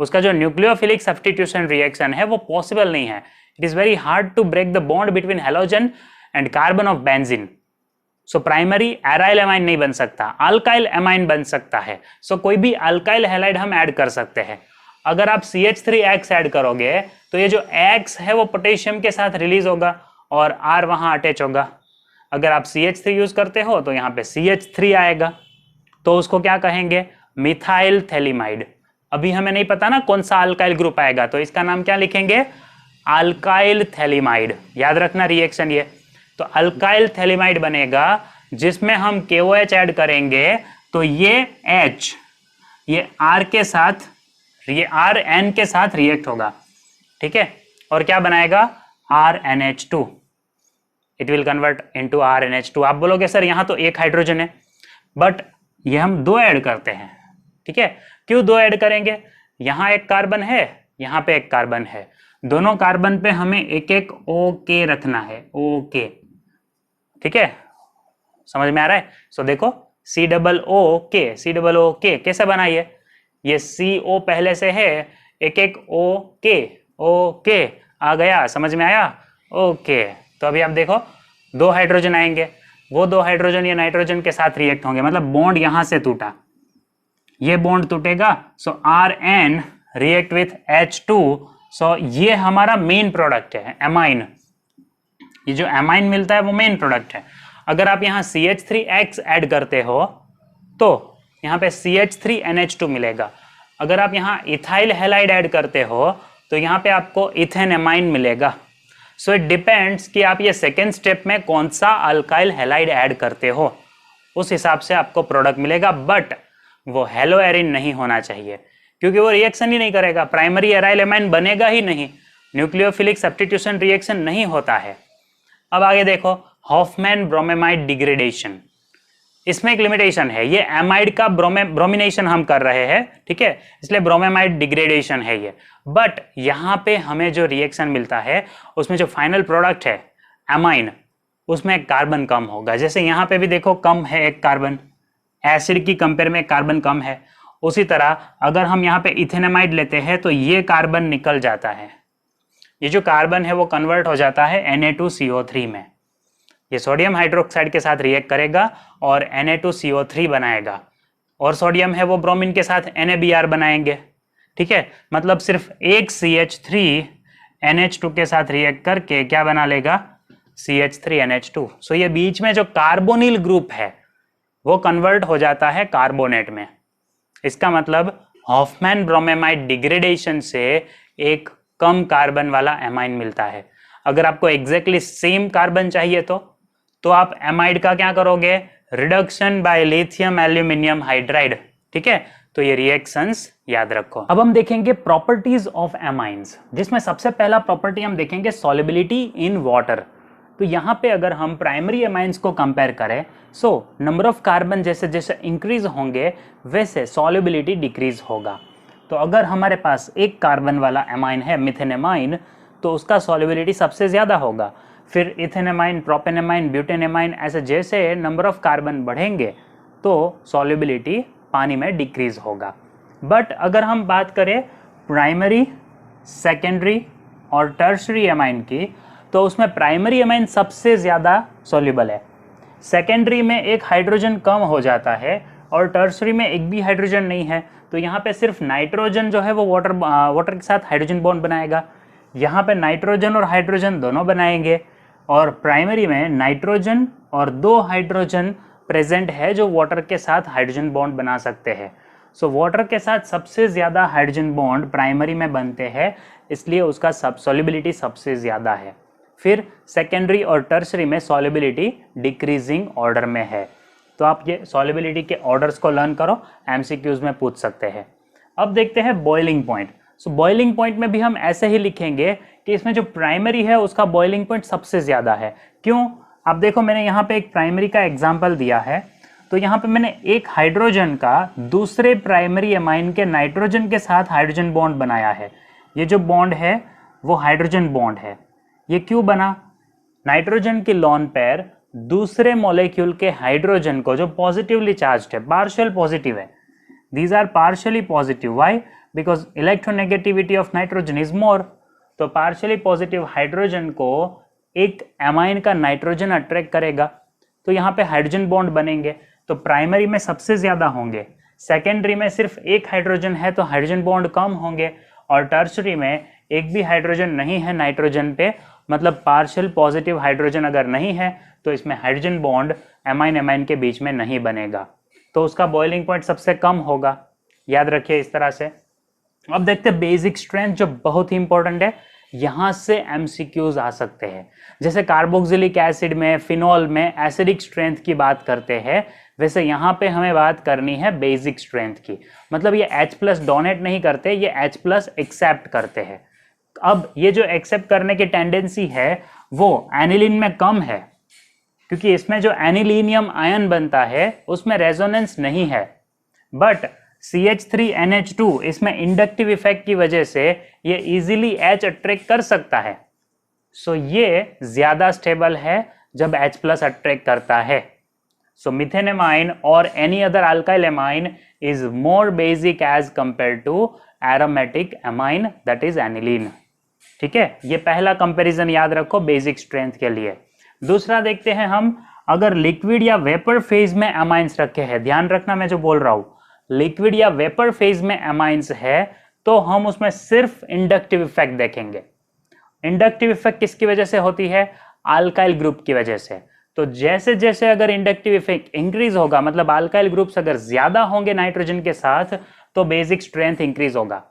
उसका जो न्यूक्लियोफिलिक सब्स्टिट्यूशन रिएक्शन है वो पॉसिबल नहीं है। It is very hard to break the bond between halogen and carbon of benzene. So primary aryl amine नहीं बन सकता, अल्काइल अमाइन बन सकता है। सो कोई भी अल्काइल हैलाइड हम ऐड कर सकते हैं। अगर आप CH3X ऐड करोगे तो ये जो X है वो पोटेशियम के साथ रिलीज होगा और R वहां अटैच होगा। अगर आप CH3 यूज करते हो तो यहाँ पे CH3 आएगा, तो उसको क्या कहेंगे? Methyl phthalimide. अभी हमें नहीं पता ना कौन सा अल्काइल ग्रुप आएगा, तो इसका नाम क्या लिखेंगे? Alkyl phthalimide. याद रखना रिएक्शन ये। तो अल्काइल थैलिमाइड बनेगा जिसमें हम KOH ऐड करेंगे, तो ये H ये R के साथ, ये RN के साथ रिएक्ट होगा, ठीक है, और क्या बनाएगा? RNH2। It will convert into RNH2। आप बोलोगे सर यहाँ तो एक हाइड्रोजन है, बट ये हम 2 ऐड करते हैं, ठीक है। क्यों 2 ऐड करेंगे? यहाँ एक कार्बन है, यहाँ पे एक कार्बन है, दोनों कार्बन पे हमें एक एक OK रखना है, OK, ठीक है, समझ में आ रहा है? सो देखो COOK कैसे बना ये CO पहले से है, एक एक OK आ गया, समझ में आया? OK। तो अभी आप देखो 2 हाइड्रोजन आएंगे, वो 2 हाइड्रोजन ये नाइट्रोजन के साथ रिएक्ट होंगे, मतलब बॉन्ड यहां से टूटा, ये बॉन्ड टूटेगा, सो RN रिएक्ट विथ H2। सो ये हमारा मेन प्रोडक्ट है, एमाइन। ये जो एमाइन मिलता है वो मेन प्रोडक्ट है। अगर आप यहाँ CH3X ऐड करते हो तो यहाँ पे CH3NH2 मिलेगा। अगर आप यहाँ इथाइल हैलाइड ऐड करते हो तो यहाँ पे आपको इथेनेमाइन मिलेगा। सो इट डिपेंड्स कि आप ये सेकेंड स्टेप में कौन सा अल्काइल हैलाइड ऐड करते हो, उस हिसाब से आपको प्रोडक्ट मिलेगा। बट वो हेलोएरिन नहीं होना चाहिए, क्योंकि वो रिएक्शन ही नहीं करेगा, प्राइमरी एराइल अमाइन बनेगा ही नहीं, न्यूक्लियोफिलिक सब्स्टिट्यूशन रिएक्शन नहीं होता है। अब आगे देखो, हॉफमैन ब्रोमेमाइड डिग्रेडेशन। इसमें एक लिमिटेशन है, ये एमाइड का ब्रोमिनेशन हम कर रहे हैं, ठीक है, इसलिए ब्रोमेमाइड डिग्रेडेशन है ये। बट यहाँ पे हमें जो रिएक्शन मिलता है उसमें जो फाइनल प्रोडक्ट है एमाइन, उसमें कार्बन कम होगा। जैसे यहाँ पे भी देखो कम है एक कार्बन, एसिड की कंपेयर में कार्बन कम है। उसी तरह अगर हम यहाँ पे इथेनेमाइड लेते हैं तो ये कार्बन निकल जाता है, ये जो कार्बन है वो कन्वर्ट हो जाता है Na2CO3 में। ये सोडियम हाइड्रोक्साइड के साथ रिएक्ट करेगा और Na2CO3 बनाएगा, और सोडियम है वो ब्रोमीन के साथ NaBr बनाएंगे, ठीक है। मतलब सिर्फ एक CH3 NH2 के साथ रिएक्ट करके क्या बना लेगा? CH3NH2। सो ये बीच में जो कार्बोनिल ग्रुप है वो कन्वर्ट हो जाता है कार्बोनेट में। इसका मतलब हॉफमैन ब्रोमेमाइड डिग्रेडेशन से एक कम कार्बन वाला एमाइन मिलता है। अगर आपको एग्जैक्टली सेम कार्बन चाहिए तो आप एमाइड का क्या करोगे? Reduction by lithium aluminium hydride, ठीक है। तो ये रिएक्शंस याद रखो। अब हम देखेंगे प्रॉपर्टीज ऑफ एमाइंस, जिसमें सबसे पहला प्रॉपर्टी हम देखेंगे सॉल्युबिलिटी इन वाटर। तो यहाँ पे अगर हम प्राइमरी एमाइंस को कंपेयर करें, सो नंबर ऑफ कार्बन जैसे जैसे इंक्रीज होंगे वैसे सॉल्युबिलिटी डिक्रीज होगा। तो अगर हमारे पास एक कार्बन वाला एमाइन है मिथेनेमाइन, तो उसका सॉल्युबिलिटी सबसे ज्यादा होगा। फिर इथेनेमाइन, प्रोपेनेमाइन, ब्यूटेनेमाइन, ऐसे जैसे नंबर ऑफ कार्बन बढ़ेंगे तो सॉल्युबिलिटी पानी में डिक्रीज होगा। बट अगर हम बात करें प्राइमरी, सेकेंडरी और टर्शरी एमाइन की, तो उसमें प्राइमरी एमाइन सबसे ज़्यादा सॉल्युबल है, सेकेंडरी में एक हाइड्रोजन कम हो जाता है और टर्शरी में एक भी हाइड्रोजन नहीं है। तो यहाँ पे सिर्फ नाइट्रोजन जो है वो वाटर के साथ हाइड्रोजन बॉन्ड बनाएगा, यहाँ पे नाइट्रोजन और हाइड्रोजन दोनों बनाएंगे, और प्राइमरी में नाइट्रोजन और 2 हाइड्रोजन प्रेजेंट है जो वाटर के साथ हाइड्रोजन बॉन्ड बना सकते हैं। सो वाटर के साथ सबसे ज़्यादा हाइड्रोजन बॉन्ड प्राइमरी में बनते हैं, इसलिए उसका सॉल्युबिलिटी सबसे ज़्यादा है। फिर सेकेंडरी और टर्शरी में सॉल्युबिलिटी डिक्रीजिंग ऑर्डर में है। तो आप ये सॉल्युबिलिटी के ऑर्डर्स को लर्न करो, एमसीक्यूज में पूछ सकते हैं। अब देखते हैं बॉइलिंग पॉइंट। सो बॉइलिंग पॉइंट में भी हम ऐसे ही लिखेंगे कि इसमें जो प्राइमरी है उसका बॉइलिंग पॉइंट सबसे ज़्यादा है। क्यों? आप देखो, मैंने यहाँ पे एक प्राइमरी का एग्जाम्पल दिया है, तो यहाँ पे मैंने एक हाइड्रोजन का दूसरे प्राइमरी एमाइन के नाइट्रोजन के साथ हाइड्रोजन बॉन्ड बनाया है। ये जो बॉन्ड है वो हाइड्रोजन बॉन्ड है। ये क्यों बना? नाइट्रोजन की लोन पेयर दूसरे मॉलिक्यूल के हाइड्रोजन को, जो पॉजिटिवली चार्ज्ड है, पार्शियल पॉजिटिव है, these are partially positive, why? Because electronegativity of nitrogen is more. तो पार्शियली पॉजिटिव हाइड्रोजन को एक एमाइन का नाइट्रोजन अट्रैक्ट करेगा, तो यहाँ पे हाइड्रोजन बॉन्ड बनेंगे। तो प्राइमरी में सबसे ज्यादा होंगे, सेकेंडरी में सिर्फ एक हाइड्रोजन है तो हाइड्रोजन बॉन्ड कम होंगे, और टर्शरी में एक भी हाइड्रोजन नहीं है नाइट्रोजन पे, मतलब पार्शियल पॉजिटिव हाइड्रोजन अगर नहीं है तो इसमें हाइड्रोजन बॉन्ड एमाइन एमाइन के बीच में नहीं बनेगा, तो उसका बॉइलिंग पॉइंट सबसे कम होगा। याद रखिए इस तरह से। अब देखते हैं बेसिक स्ट्रेंथ, जो बहुत ही इंपॉर्टेंट है। यहाँ से एमसीक्यूज आ सकते हैं। जैसे कार्बोक्सिलिक एसिड में, फिनॉल में एसिडिक स्ट्रेंथ की बात करते हैं, वैसे यहाँ पे हमें बात करनी है बेसिक स्ट्रेंथ की। मतलब ये H+ डोनेट नहीं करते, ये H+ एक्सेप्ट करते हैं। अब ये जो एक्सेप्ट करने की टेंडेंसी है वो एनिलीन में कम है, क्योंकि इसमें जो एनिलीनियम आयन बनता है उसमें रेजोनेंस नहीं है। बट CH3NH2 इसमें इंडक्टिव इफेक्ट की वजह से ये इजीली H अट्रैक्ट कर सकता है। सो ये ज्यादा स्टेबल है जब H+ अट्रैक्ट करता है। सो मिथेनेमाइन और any other alkyl amine is more basic as compare to aromatic amine, that is aniline. ठीक है, ये पहला कंपैरिजन याद रखो बेसिक स्ट्रेंथ के लिए। दूसरा देखते हैं हम, अगर लिक्विड या वेपर फेज में एमाइंस रखे हैं, ध्यान रखना मैं जो बोल रहा हूं, लिक्विड या वेपर फेज में एमाइंस है तो हम उसमें सिर्फ इंडक्टिव इफेक्ट देखेंगे। इंडक्टिव इफेक्ट किसकी वजह से होती है? अल्काइल ग्रुप की वजह से। तो जैसे जैसे अगर इंडक्टिव इफेक्ट इंक्रीज होगा, मतलब अल्काइल ग्रुप्स अगर ज्यादा होंगे नाइट्रोजन के साथ, तो बेसिक स्ट्रेंथ इंक्रीज होगा।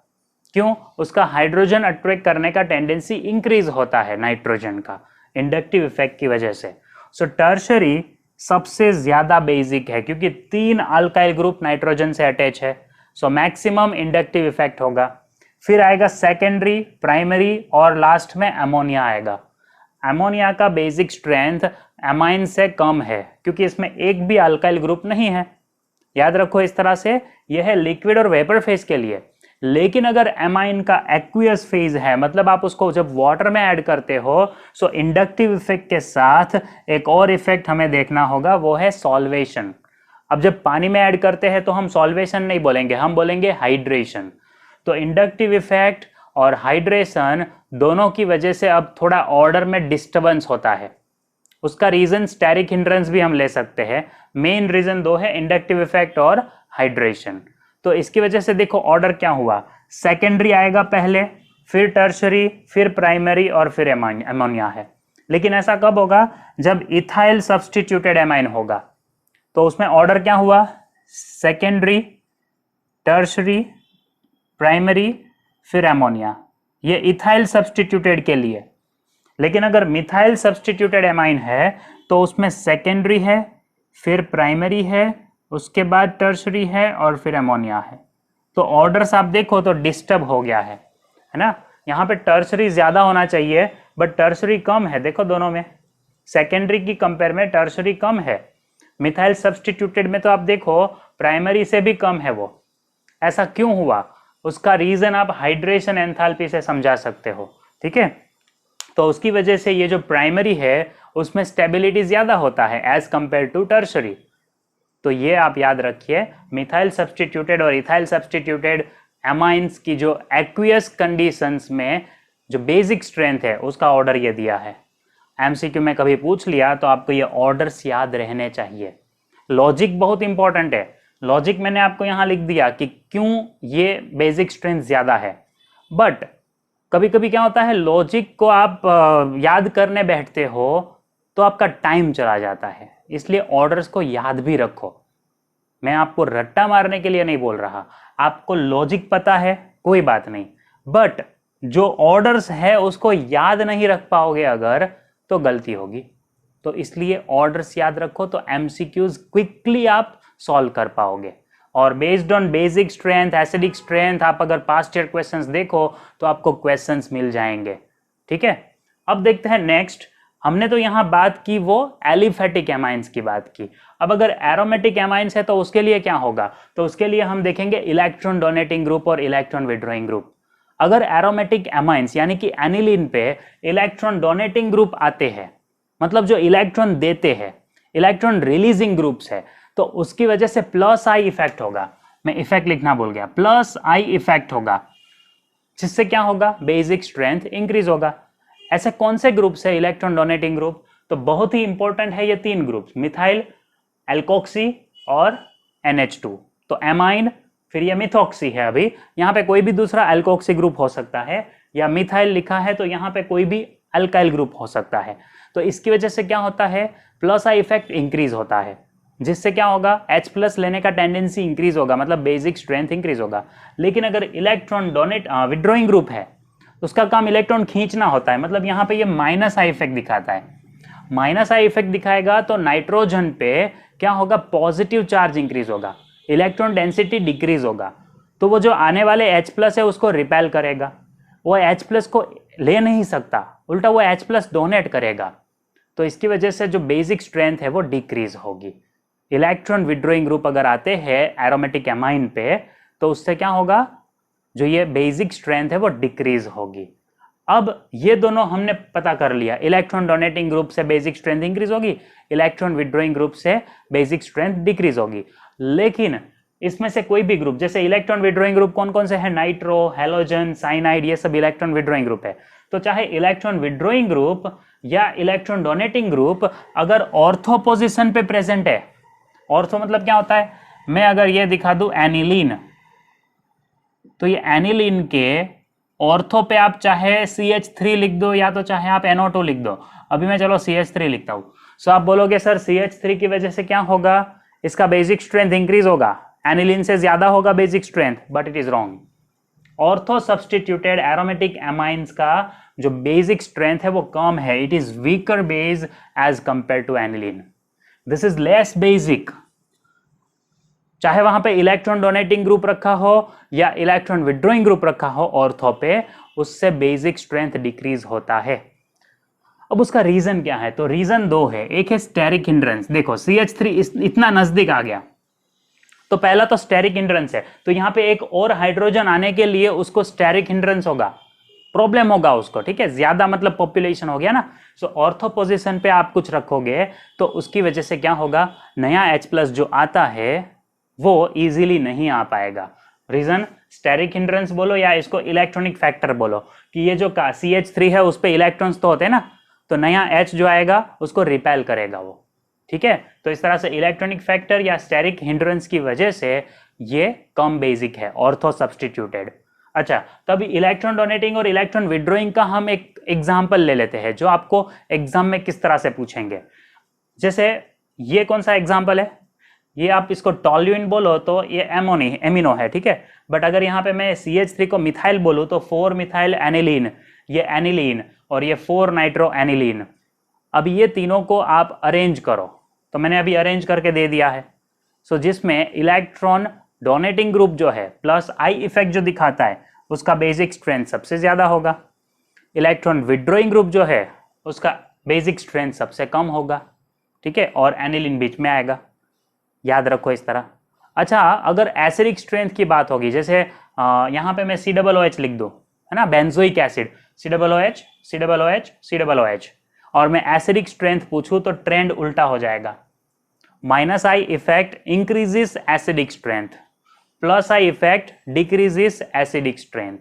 क्यों? उसका हाइड्रोजन अट्रैक्ट करने का टेंडेंसी इंक्रीज होता है नाइट्रोजन का, इंडक्टिव इफेक्ट की वजह से। सो टर्शरी सबसे ज्यादा बेसिक है क्योंकि 3 अल्काइल ग्रुप नाइट्रोजन से अटैच है, सो मैक्सिमम इंडक्टिव इफेक्ट होगा। फिर आएगा सेकेंडरी, प्राइमरी और लास्ट में अमोनिया आएगा। अमोनिया का बेसिक स्ट्रेंथ एमाइन से कम है क्योंकि इसमें एक भी अल्काइल ग्रुप नहीं है। याद रखो इस तरह से, यह है लिक्विड और वेपर फेज के लिए। लेकिन अगर एमाइन का एक्वियस फेज है, मतलब आप उसको जब वाटर में ऐड करते हो, सो इंडक्टिव इफेक्ट के साथ एक और इफेक्ट हमें देखना होगा, वो है सॉल्वेशन। अब जब पानी में ऐड करते हैं तो हम सॉल्वेशन नहीं बोलेंगे, हम बोलेंगे हाइड्रेशन। तो इंडक्टिव इफेक्ट और हाइड्रेशन दोनों की वजह से अब थोड़ा ऑर्डर में डिस्टर्बेंस होता है। उसका रीजन स्टेरिक हिंड्रेंस भी हम ले सकते हैं। मेन रीजन 2 है, इंडक्टिव इफेक्ट और हाइड्रेशन। तो इसकी वजह से देखो ऑर्डर क्या हुआ, सेकेंडरी आएगा पहले, फिर टर्शरी, फिर प्राइमरी और फिर अमोनिया है। लेकिन ऐसा कब होगा? जब इथाइल सब्सटीट्यूटेड एमाइन होगा। तो उसमें ऑर्डर क्या हुआ? सेकेंडरी, टर्शरी, प्राइमरी, फिर अमोनिया। ये इथाइल सब्सटीट्यूटेड के लिए। लेकिन अगर मिथाइल सब्सटीट्यूटेड एमाइन है तो उसमें सेकेंडरी है, फिर प्राइमरी है, उसके बाद टर्शरी है और फिर अमोनिया है। तो ऑर्डर्स आप देखो तो डिस्टर्ब हो गया है ना। यहाँ पे टर्शरी ज्यादा होना चाहिए बट टर्शरी कम है, देखो दोनों में सेकेंडरी की कंपेयर में टर्शरी कम है। मिथाइल सब्सटीट्यूटेड में तो आप देखो प्राइमरी से भी कम है वो। ऐसा क्यों हुआ? उसका रीजन आप हाइड्रेशन एंथैल्पी से समझा सकते हो। ठीक है, तो उसकी वजह से ये जो प्राइमरी है उसमें स्टेबिलिटी ज़्यादा होता है एज कंपेयर टू टर्शरी। तो ये आप याद रखिए, मिथाइल सब्सटीट्यूटेड और इथाइल सब्सटीट्यूटेड एमाइंस की जो एक्वियस कंडीशंस में जो बेसिक स्ट्रेंथ है उसका ऑर्डर ये दिया है। एमसीक्यू में कभी पूछ लिया तो आपको ये ऑर्डर्स याद रहने चाहिए। लॉजिक बहुत इंपॉर्टेंट है। लॉजिक मैंने आपको यहाँ लिख दिया कि क्यों ये बेसिक स्ट्रेंथ ज़्यादा है, बट कभी कभी क्या होता है, लॉजिक को आप याद करने बैठते हो तो आपका टाइम चला जाता है, इसलिए ऑर्डर्स को याद भी रखो। मैं आपको रट्टा मारने के लिए नहीं बोल रहा, आपको लॉजिक पता है कोई बात नहीं, बट जो ऑर्डर्स है उसको याद नहीं रख पाओगे अगर, तो गलती होगी। तो इसलिए ऑर्डर्स याद रखो तो एमसीक्यूज क्विकली आप सॉल्व कर पाओगे। और based on basic strength, acidic strength, आप अगर पास्ट ईयर क्वेश्चंस देखो तो आपको क्वेश्चंस मिल जाएंगे। ठीक है, अब देखते हैं नेक्स्ट। हमने तो यहाँ बात की वो एलिफेटिक एमाइंस की बात की। अब अगर एरोमेटिक एमाइंस है तो उसके लिए क्या होगा, तो उसके लिए हम देखेंगे इलेक्ट्रॉन डोनेटिंग ग्रुप और इलेक्ट्रॉन विड्रॉइंग ग्रुप। अगर एरोमेटिक एमाइंस यानी कि एनिलीन पे इलेक्ट्रॉन डोनेटिंग ग्रुप आते हैं, मतलब जो इलेक्ट्रॉन देते हैं, इलेक्ट्रॉन रिलीजिंग ग्रुप्स है, तो उसकी वजह से प्लस आई इफेक्ट होगा। मैं इफेक्ट लिखना भूल गया, प्लस आई इफेक्ट होगा, जिससे क्या होगा, बेसिक स्ट्रेंथ इंक्रीज होगा। ऐसे कौन से ग्रुप्स है इलेक्ट्रॉन डोनेटिंग ग्रुप, तो बहुत ही इंपॉर्टेंट है ये तीन ग्रुप्स, मिथाइल, एल्कोक्सी और NH2। तो एमाइन, फिर ये मिथॉक्सी है, अभी यहाँ पे कोई भी दूसरा एल्कोक्सी ग्रुप हो सकता है, या मिथाइल लिखा है तो यहाँ पे कोई भी अल्काइल ग्रुप हो सकता है। तो इसकी वजह से क्या होता है, प्लस आई इफेक्ट इंक्रीज होता है, जिससे क्या होगा, H+ लेने का टेंडेंसी इंक्रीज होगा, मतलब बेसिक स्ट्रेंथ इंक्रीज होगा। लेकिन अगर इलेक्ट्रॉन डोनेट विड्रॉइंग ग्रुप है, उसका काम इलेक्ट्रॉन खींचना होता है, मतलब यहाँ पे ये माइनस आई इफेक्ट दिखाता है। माइनस आई इफेक्ट दिखाएगा तो नाइट्रोजन पे क्या होगा, पॉजिटिव चार्ज इंक्रीज होगा, इलेक्ट्रॉन डेंसिटी डिक्रीज होगा। तो वो जो आने वाले H+ है उसको रिपेल करेगा, वो H+ को ले नहीं सकता, उल्टा वो H+ डोनेट करेगा। तो इसकी वजह से जो बेसिक स्ट्रेंथ है वो डिक्रीज होगी। इलेक्ट्रॉन विड्रॉइंग ग्रुप अगर आते हैं एरोमेटिक एमाइन पे, तो उससे क्या होगा, जो ये बेसिक स्ट्रेंथ है वो डिक्रीज होगी। अब ये दोनों हमने पता कर लिया, इलेक्ट्रॉन डोनेटिंग ग्रुप से बेसिक स्ट्रेंथ इंक्रीज होगी, इलेक्ट्रॉन विड्रॉइंग ग्रुप से बेसिक स्ट्रेंथ डिक्रीज होगी। लेकिन इसमें से कोई भी ग्रुप, जैसे इलेक्ट्रॉन विड्रॉइंग ग्रुप कौन कौन से है, नाइट्रो, हेलोजन, साइनाइड, ये सब इलेक्ट्रॉन विड्रॉइंग ग्रुप है। तो चाहे इलेक्ट्रॉन विड्रॉइंग ग्रुप या इलेक्ट्रॉन डोनेटिंग ग्रुप अगर ऑर्थो पोजिशन पे प्रेजेंट है, ऑर्थो मतलब क्या होता है, मैं अगर ये दिखा दूं एनिलीन, तो ये एनिलीन के ऑर्थो पे आप चाहे CH3 लिख दो या तो चाहे आप NO2 लिख दो। अभी मैं चलो CH3 लिखता हूं। सो आप बोलोगे सर CH3 की वजह से क्या होगा, इसका बेसिक स्ट्रेंथ इंक्रीज होगा, एनिलीन से ज्यादा होगा basic strength, but it is wrong. Ortho substituted aromatic amines का जो बेसिक स्ट्रेंथ है वो कम है, it is weaker base as compare to aniline, this is less basic. चाहे वहां पे इलेक्ट्रॉन डोनेटिंग ग्रुप रखा हो या इलेक्ट्रॉन विड्रॉइंग ग्रुप रखा हो ऑर्थो पे, उससे बेसिक स्ट्रेंथ डिक्रीज होता है। अब उसका रीजन क्या है, तो रीजन दो है। एक है स्टेरिक हिंड्रेंस, देखो CH3 इतना नजदीक आ गया, तो पहला तो स्टेरिक हिंड्रेंस है, तो यहां पे एक और हाइड्रोजन आने के लिए उसको स्टेरिक हिंड्रेंस होगा, प्रॉब्लम होगा उसको, ठीक है, ज्यादा मतलब पॉपुलेशन हो गया ना। सो ऑर्थो पोजीशन पे आप कुछ रखोगे तो उसकी वजह से क्या होगा, नया H+ जो आता है वो इजीली नहीं आ पाएगा। रीजन स्टेरिक हिंड्रेंस बोलो या इसको इलेक्ट्रॉनिक फैक्टर बोलो, कि ये जो CH3 है उस पे इलेक्ट्रॉन्स तो होते हैं ना, तो नया H जो आएगा उसको रिपेल करेगा वो, ठीक है। तो इस तरह से इलेक्ट्रॉनिक फैक्टर या स्टेरिक हिंड्रेंस की वजह से ये कम बेसिक है, ऑर्थो सब्सटीट्यूटेड। अच्छा, तभी इलेक्ट्रॉन डोनेटिंग और इलेक्ट्रॉन विड्रॉइंग का हम एक एग्जाम्पल ले लेते हैं जो आपको एग्जाम में किस तरह से पूछेंगे। जैसे ये कौन सा एग्जाम्पल है, ये आप इसको टॉल्यूइन बोलो तो ये एमिनो है, ठीक है। बट अगर यहाँ पे मैं CH3 को मिथाइल बोलूँ तो 4 मिथाइल एनिलीन, ये एनिलीन, और ये 4 नाइट्रो एनिलीन। अब ये तीनों को आप अरेंज करो, तो मैंने अभी अरेंज करके दे दिया है। सो जिसमें इलेक्ट्रॉन डोनेटिंग ग्रुप जो है प्लस आई इफेक्ट जो दिखाता है उसका बेसिक स्ट्रेंथ सबसे ज्यादा होगा, इलेक्ट्रॉन विड्रॉइंग ग्रुप जो है उसका बेसिक स्ट्रेंथ सबसे कम होगा, ठीक है, और एनिलीन बीच में आएगा, याद रखो इस तरह। अच्छा, अगर एसिडिक स्ट्रेंथ की बात होगी, जैसे यहाँ पे मैं COOH लिख दूँ, है ना, benzoic acid, COOH COOH COOH, और मैं एसिडिक स्ट्रेंथ पूछूं तो ट्रेंड उल्टा हो जाएगा। -I effect increases acidic strength, +I effect decreases acidic strength.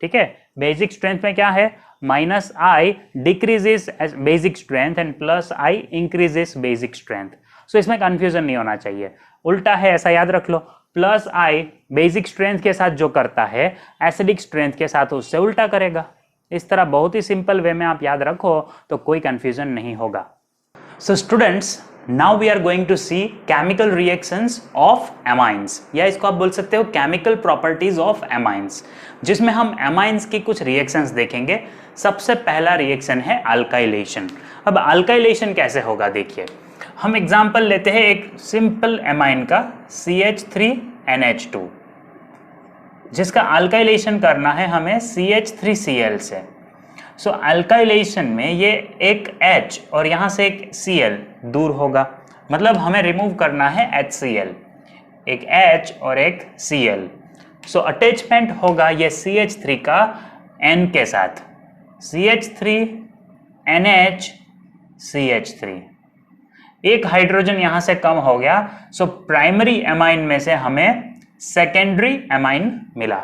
ठीक है, बेसिक स्ट्रेंथ में क्या है, -I decreases basic strength and +I increases basic strength. So इसमें कंफ्यूजन नहीं होना चाहिए, उल्टा है ऐसा याद रख लो। +I बेसिक स्ट्रेंथ के साथ जो करता है एसिडिक स्ट्रेंथ के साथ उससे उल्टा करेगा। इस तरह बहुत ही सिंपल वे में आप याद रखो तो कोई कंफ्यूजन नहीं होगा। So students, now we are going to see chemical reactions of amines, या इसको आप बोल सकते हो केमिकल प्रॉपर्टीज ऑफ एमाइंस, जिसमें हम एमाइंस की कुछ रिएक्शंस देखेंगे। सबसे पहला रिएक्शन है अल्काइलेशन। अब अल्काइलेशन कैसे होगा देखिए, हम एग्जांपल लेते हैं एक सिंपल एमाइन का CH3NH2, जिसका अल्काइलेशन करना है हमें CH3Cl से। सो अल्काइलेशन में ये एक H और यहाँ से एक Cl दूर होगा, मतलब हमें रिमूव करना है HCl, एक H और एक Cl। सो अटैचमेंट होगा ये CH3 का N के साथ, CH3NH CH3, एक हाइड्रोजन यहां से कम हो गया। सो प्राइमरी एमाइन में से हमें सेकेंडरी एमाइन मिला।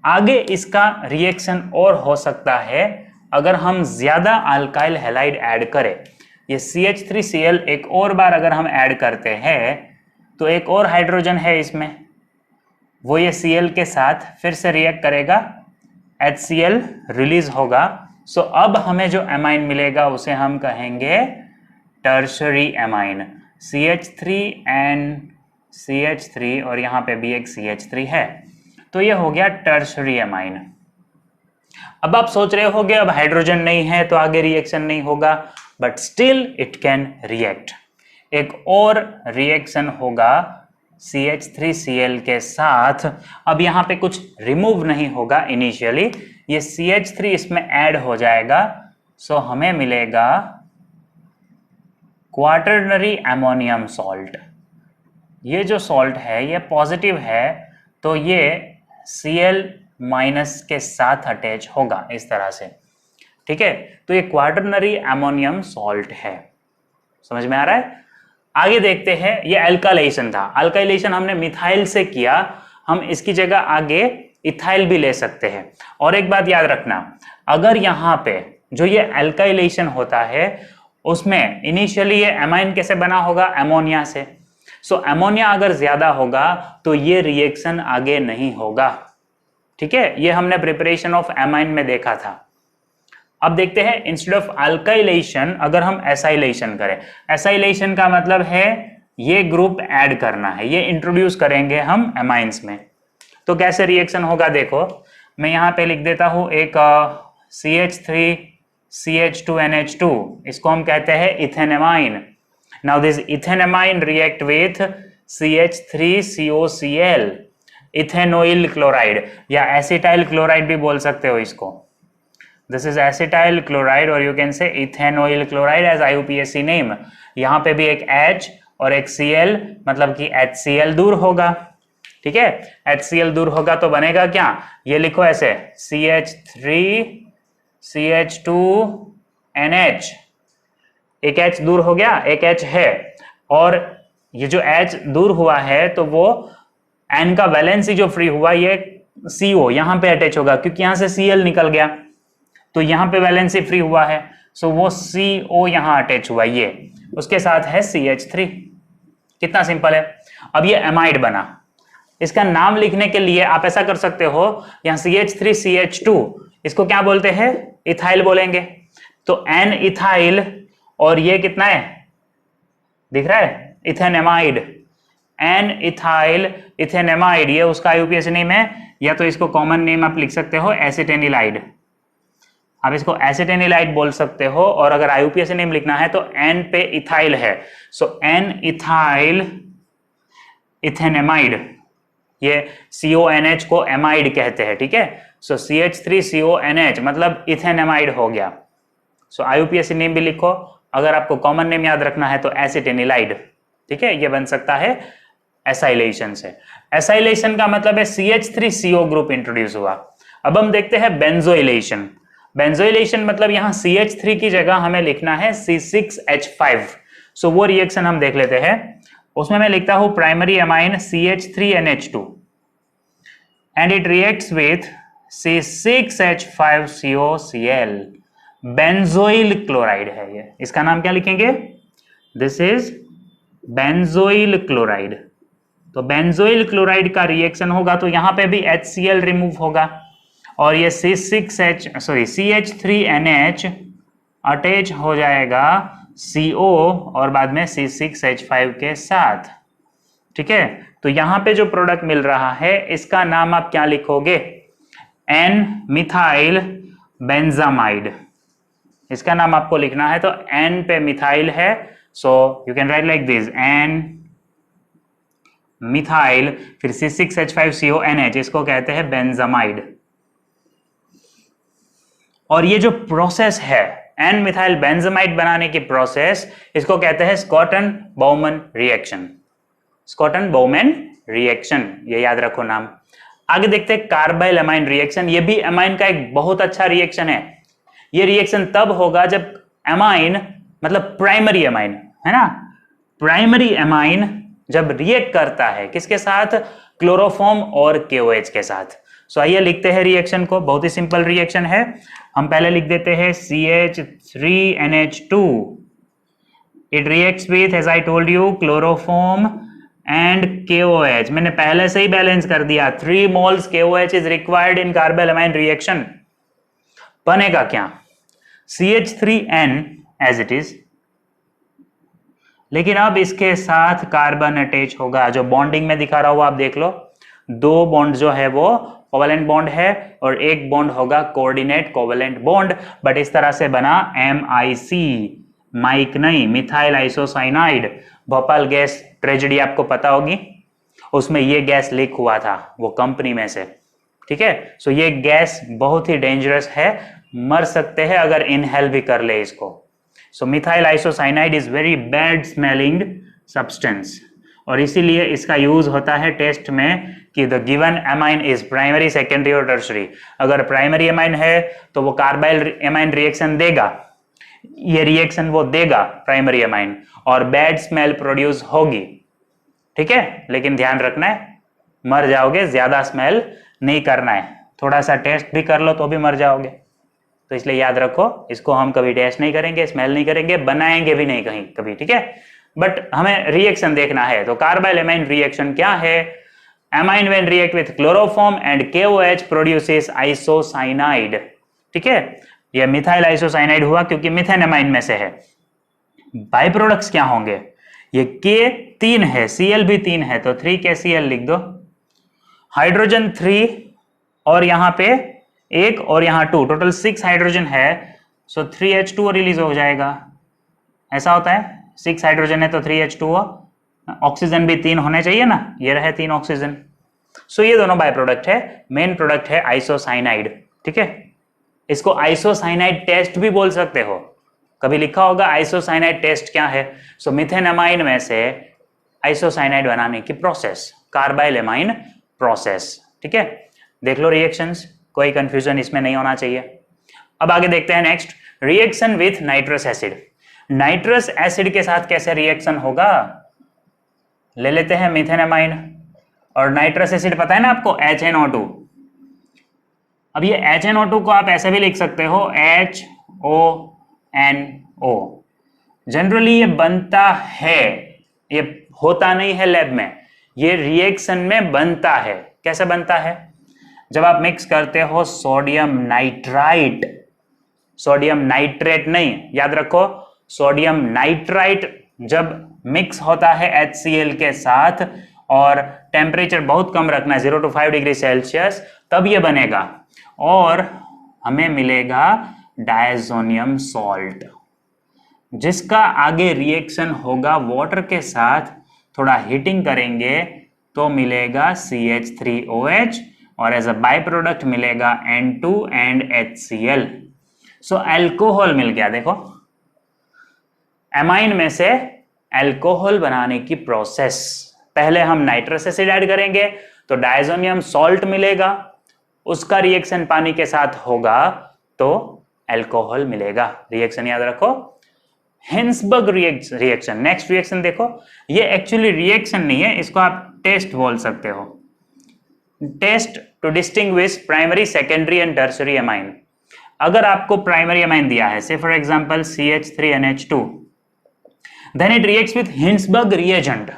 आगे इसका रिएक्शन और हो सकता है अगर हम ज्यादा अल्काइल हैलाइड ऐड करें। ये CH3Cl एक और बार अगर हम ऐड करते हैं तो एक और हाइड्रोजन है इसमें, वो ये Cl के साथ फिर से रिएक्ट करेगा, HCl रिलीज होगा। सो अब हमें जो एमाइन मिलेगा उसे हम कहेंगे टर्शरी एमाइन, CH3NCH3 और यहाँ पे भी एक CH3 है, तो ये हो गया टर्शरी एमाइन। अब आप सोच रहे होगे अब हाइड्रोजन नहीं है तो आगे रिएक्शन नहीं होगा, but still it can react. एक और रिएक्शन होगा CH3Cl के साथ। अब यहाँ पे कुछ रिमूव नहीं होगा इनिशियली, ये CH3 इसमें ऐड हो जाएगा। सो हमें मिलेगा क्वाटरनरी एमोनियम सॉल्ट। ये जो सॉल्ट है ये पॉजिटिव है, तो ये Cl माइनस के साथ अटैच होगा इस तरह से। ठीक है, तो ये क्वाटरनरी एमोनियम सॉल्ट है। समझ में आ रहा है? आगे देखते हैं, ये अल्काइलेशन था। अल्काइलेशन हमने मिथाइल से किया, हम इसकी जगह आगे इथाइल भी ले सकते हैं। और एक बात याद रखना, अगर यहाँ पे जो ये अल्काइलेशन होता है उसमें इनिशियली ये एमाइन कैसे बना होगा, अमोनिया से। सो अमोनिया अगर ज्यादा होगा तो ये रिएक्शन आगे नहीं होगा। ठीक है, ये हमने प्रिपरेशन ऑफ एमाइन में देखा था। अब देखते हैं इंस्टेड ऑफ अल्काइलेशन अगर हम एसाइलेशन करें। एसाइलेशन का मतलब है ये ग्रुप ऐड करना है, ये इंट्रोड्यूस करेंगे हम एमाइंस में। तो कैसे रिएक्शन होगा देखो, मैं यहाँ पे लिख देता हूं एक CH3CH2NH2, इसको हम कहते हैं ethanamine. Now this ethanamine react with CH3COCl, ethanoyl chloride या एसिटाइल क्लोराइड भी बोल सकते हो इसको। दिस इज एसिटाइल क्लोराइड और you can say ethanoyl chloride as IUPAC name. यहाँ पे भी एक H और एक Cl, मतलब कि HCl दूर होगा। ठीक है, HCl दूर होगा तो बनेगा क्या, ये लिखो ऐसे CH3CH2NH, एक H दूर हो गया, एक H है, और ये जो H दूर हुआ है तो वो N का वैलेंसी जो फ्री हुआ ये CO यहाँ पे अटैच होगा, क्योंकि यहाँ से Cl निकल गया तो यहाँ पे वैलेंसी फ्री हुआ है। सो वो CO यहाँ अटैच हुआ, ये उसके साथ है CH3। कितना सिंपल है। अब ये एमाइड बना, इसका नाम लिखने के लिए आप ऐसा कर सकते हो, यहाँ CH3CH2 इसको क्या बोलते हैं, इथाइल बोलेंगे, तो N इथाइल और ये कितना है दिख रहा है, इथेनेमाइड, N इथाइल इथेनेमाइड, ये उसका IUPAC नेम है, या तो इसको कॉमन नेम आप लिख सकते हो एसिटेनिलाइड, आप इसको एसिटेनिलाइड बोल सकते हो। और अगर IUPAC नेम लिखना है तो N पे इथाइल है, सो N इथाइल इथेनेमाइड, ये CONH को एमाइड कहते हैं। ठीक है, सो CH3CONH मतलब इथेनेमाइड हो गया। सो IUPAC नेम भी लिखो, अगर आपको कॉमन नेम याद रखना है तो एसिटेनिलाइड। ठीक है, ये बन सकता है एसाइलेशन से। एसाइलेशन का मतलब है CH3CO ग्रुप इंट्रोड्यूस हुआ। अब हम देखते हैं बेंजोइलेशन। बेंजोइलेशन मतलब यहाँ CH3 की जगह हमें लिखना है C6H5। सो वो रिएक्शन हम देख लेते हैं। उसमें मैं लिखता हूं primary amine CH3NH2 and it reacts with C6H5COCl। Benzoyl chloride है ये, इसका नाम क्या लिखेंगे? This is benzoyl chloride. तो बेंजोइल क्लोराइड का रिएक्शन होगा तो यहां पे भी HCl रिमूव होगा और ये CH3NH अटैच हो जाएगा CO और बाद में C6H5 के साथ। ठीक है, तो यहां पे जो प्रोडक्ट मिल रहा है इसका नाम आप क्या लिखोगे? N methyl benzamide. इसका नाम आपको लिखना है, तो एन पे मिथाइल है, so you can write like this, N methyl फिर C6H5CONH, इसको कहते हैं बेंजामाइड। और ये जो प्रोसेस है एन मिथाइल बेंजामाइड बनाने की प्रोसेस, इसको कहते हैं स्कॉटन बाउमन रिएक्शन। स्कॉटन बाउमन रिएक्शन, ये याद रखो नाम। आगे देखते हैं कार्बाइल अमाइन रिएक्शन। ये भी अमाइन का एक बहुत अच्छा रिएक्शन है। ये रिएक्शन तब होगा जब अमाइन मतलब प्राइमरी अमाइन है ना, प्राइमरी अमाइन जब रिएक्ट करता है किसके साथ? क्लोरोफॉर्म और KOH के साथ। सो आइए लिखते हैं रिएक्शन को, बहुत ही सिंपल रिएक्शन है। हम पहले लिख देते हैं CH3NH2, it reacts with as I told you chloroform and KOH। मैंने पहले से ही बैलेंस कर दिया, 3 moles KOH is required in carbyl amine reaction. बनेगा क्या? CH3N एज इट इज, लेकिन अब इसके साथ कार्बन अटैच होगा। जो बॉन्डिंग में दिखा रहा हूं आप देख लो, 2 बॉन्ड जो है वो कोवेलेंट बॉन्ड है और एक बॉन्ड होगा कोऑर्डिनेट कोवेलेंट बॉन्ड। बट इस तरह से बना MIC, माइक नहीं, methyl isocyanide. Bhopal gas tragedy आपको पता होगी, उसमें ये गैस लीक हुआ था वो कंपनी में से। ठीक है, सो ये गैस बहुत ही डेंजरस है, मर सकते हैं अगर इनहेल भी कर ले इसको। So methyl isocyanide is very bad smelling substance और इसीलिए इसका यूज होता है टेस्ट में कि the given amine is primary, secondary और टर्शरी। अगर प्राइमरी अमाइन है तो वो कार्बाइल अमाइन रिएक्शन देगा, ये रिएक्शन वो देगा प्राइमरी अमाइन, और बैड स्मेल प्रोड्यूस होगी। ठीक है, लेकिन ध्यान रखना है मर जाओगे, ज्यादा स्मेल नहीं करना है। थोड़ा सा टेस्ट भी कर लो तो भी मर जाओगे, तो इसलिए याद रखो इसको हम कभी टेस्ट नहीं करेंगे, स्मेल नहीं करेंगे, बनाएंगे भी नहीं कहीं कभी। ठीक है, बट हमें रिएक्शन देखना है। तो कार्बाइल अमाइन रिएक्शन क्या है? Amine when react with chloroform and KOH produces isocyanide. ठीक है, ये मिथाइल आइसोसाइनाइड हुआ क्योंकि मिथेन अमाइन में से है। बाय प्रोडक्ट्स क्या होंगे? ये K 3 है, Cl भी 3 है, तो 3KCl लिख दो। हाइड्रोजन 3 और यहां पे 1 और यहां 2, टोटल 6 हाइड्रोजन है, सो 3H2O रिलीज हो जाएगा। ऐसा होता है, 6 हाइड्रोजन है तो 3H2O, ऑक्सीजन भी 3 होने चाहिए ना, ये रहे 3 ऑक्सीजन। सो ये दोनों बाय प्रोडक्ट है। मेन प्रोडक्ट है आइसोसाइनाइड। ठीक है, इसको आइसोसाइनाइड टेस्ट भी बोल सकते हो, कभी लिखा होगा आइसोसाइनाइड टेस्ट क्या है। सो मिथेन अमाइन में से आइसोसाइनाइड बनाने की प्रोसेस, कार्बाइल अमाइन प्रोसेस। ठीक है, देख लो रिएक्शंस, कोई कंफ्यूजन इसमें नहीं होना चाहिए। अब आगे देखते हैं next, reaction with nitrous acid. Nitrous acid के साथ कैसे रिएक्शन होगा? ले लेते हैं मिथेन अमाइन और नाइट्रस एसिड पता है ना आपको, HNO2। अब ये HNO2 को आप ऐसे भी लिख सकते हो HONO। जनरली ये बनता है, ये होता नहीं है लैब में, ये रिएक्शन में बनता है। कैसे बनता है? जब आप मिक्स करते हो सोडियम नाइट्राइट, सोडियम नाइट्रेट नहीं, याद रखो सोडियम नाइट्राइट जब मिक्स होता है HCl के साथ और टेम्परेचर बहुत कम रखना है, 0 to 5 डिग्री सेल्सियस, तब ये बनेगा और हमें मिलेगा डायजोनियम सॉल्ट, जिसका आगे रिएक्शन होगा वाटर के साथ, थोड़ा हीटिंग करेंगे तो मिलेगा CH3OH और एज अ बाय प्रोडक्ट मिलेगा N2 and HCl। So alcohol मिल गया। देखो एमाइन में से अल्कोहल बनाने की प्रोसेस, पहले हम नाइट्रस एसिड ऐड करेंगे तो डायजोनियम सॉल्ट मिलेगा, उसका रिएक्शन पानी के साथ होगा तो अल्कोहल मिलेगा। रिएक्शन याद रखो, हिंसबर्ग रिएक्शन। नेक्स्ट रिएक्शन देखो, ये एक्चुअली रिएक्शन नहीं है, इसको आप टेस्ट बोल सकते हो। Test to distinguish primary, secondary and tertiary amine. अगर आपको प्राइमरी एमाइन दिया है, say for example CH3NH2, then it reacts with Hinsberg reagent.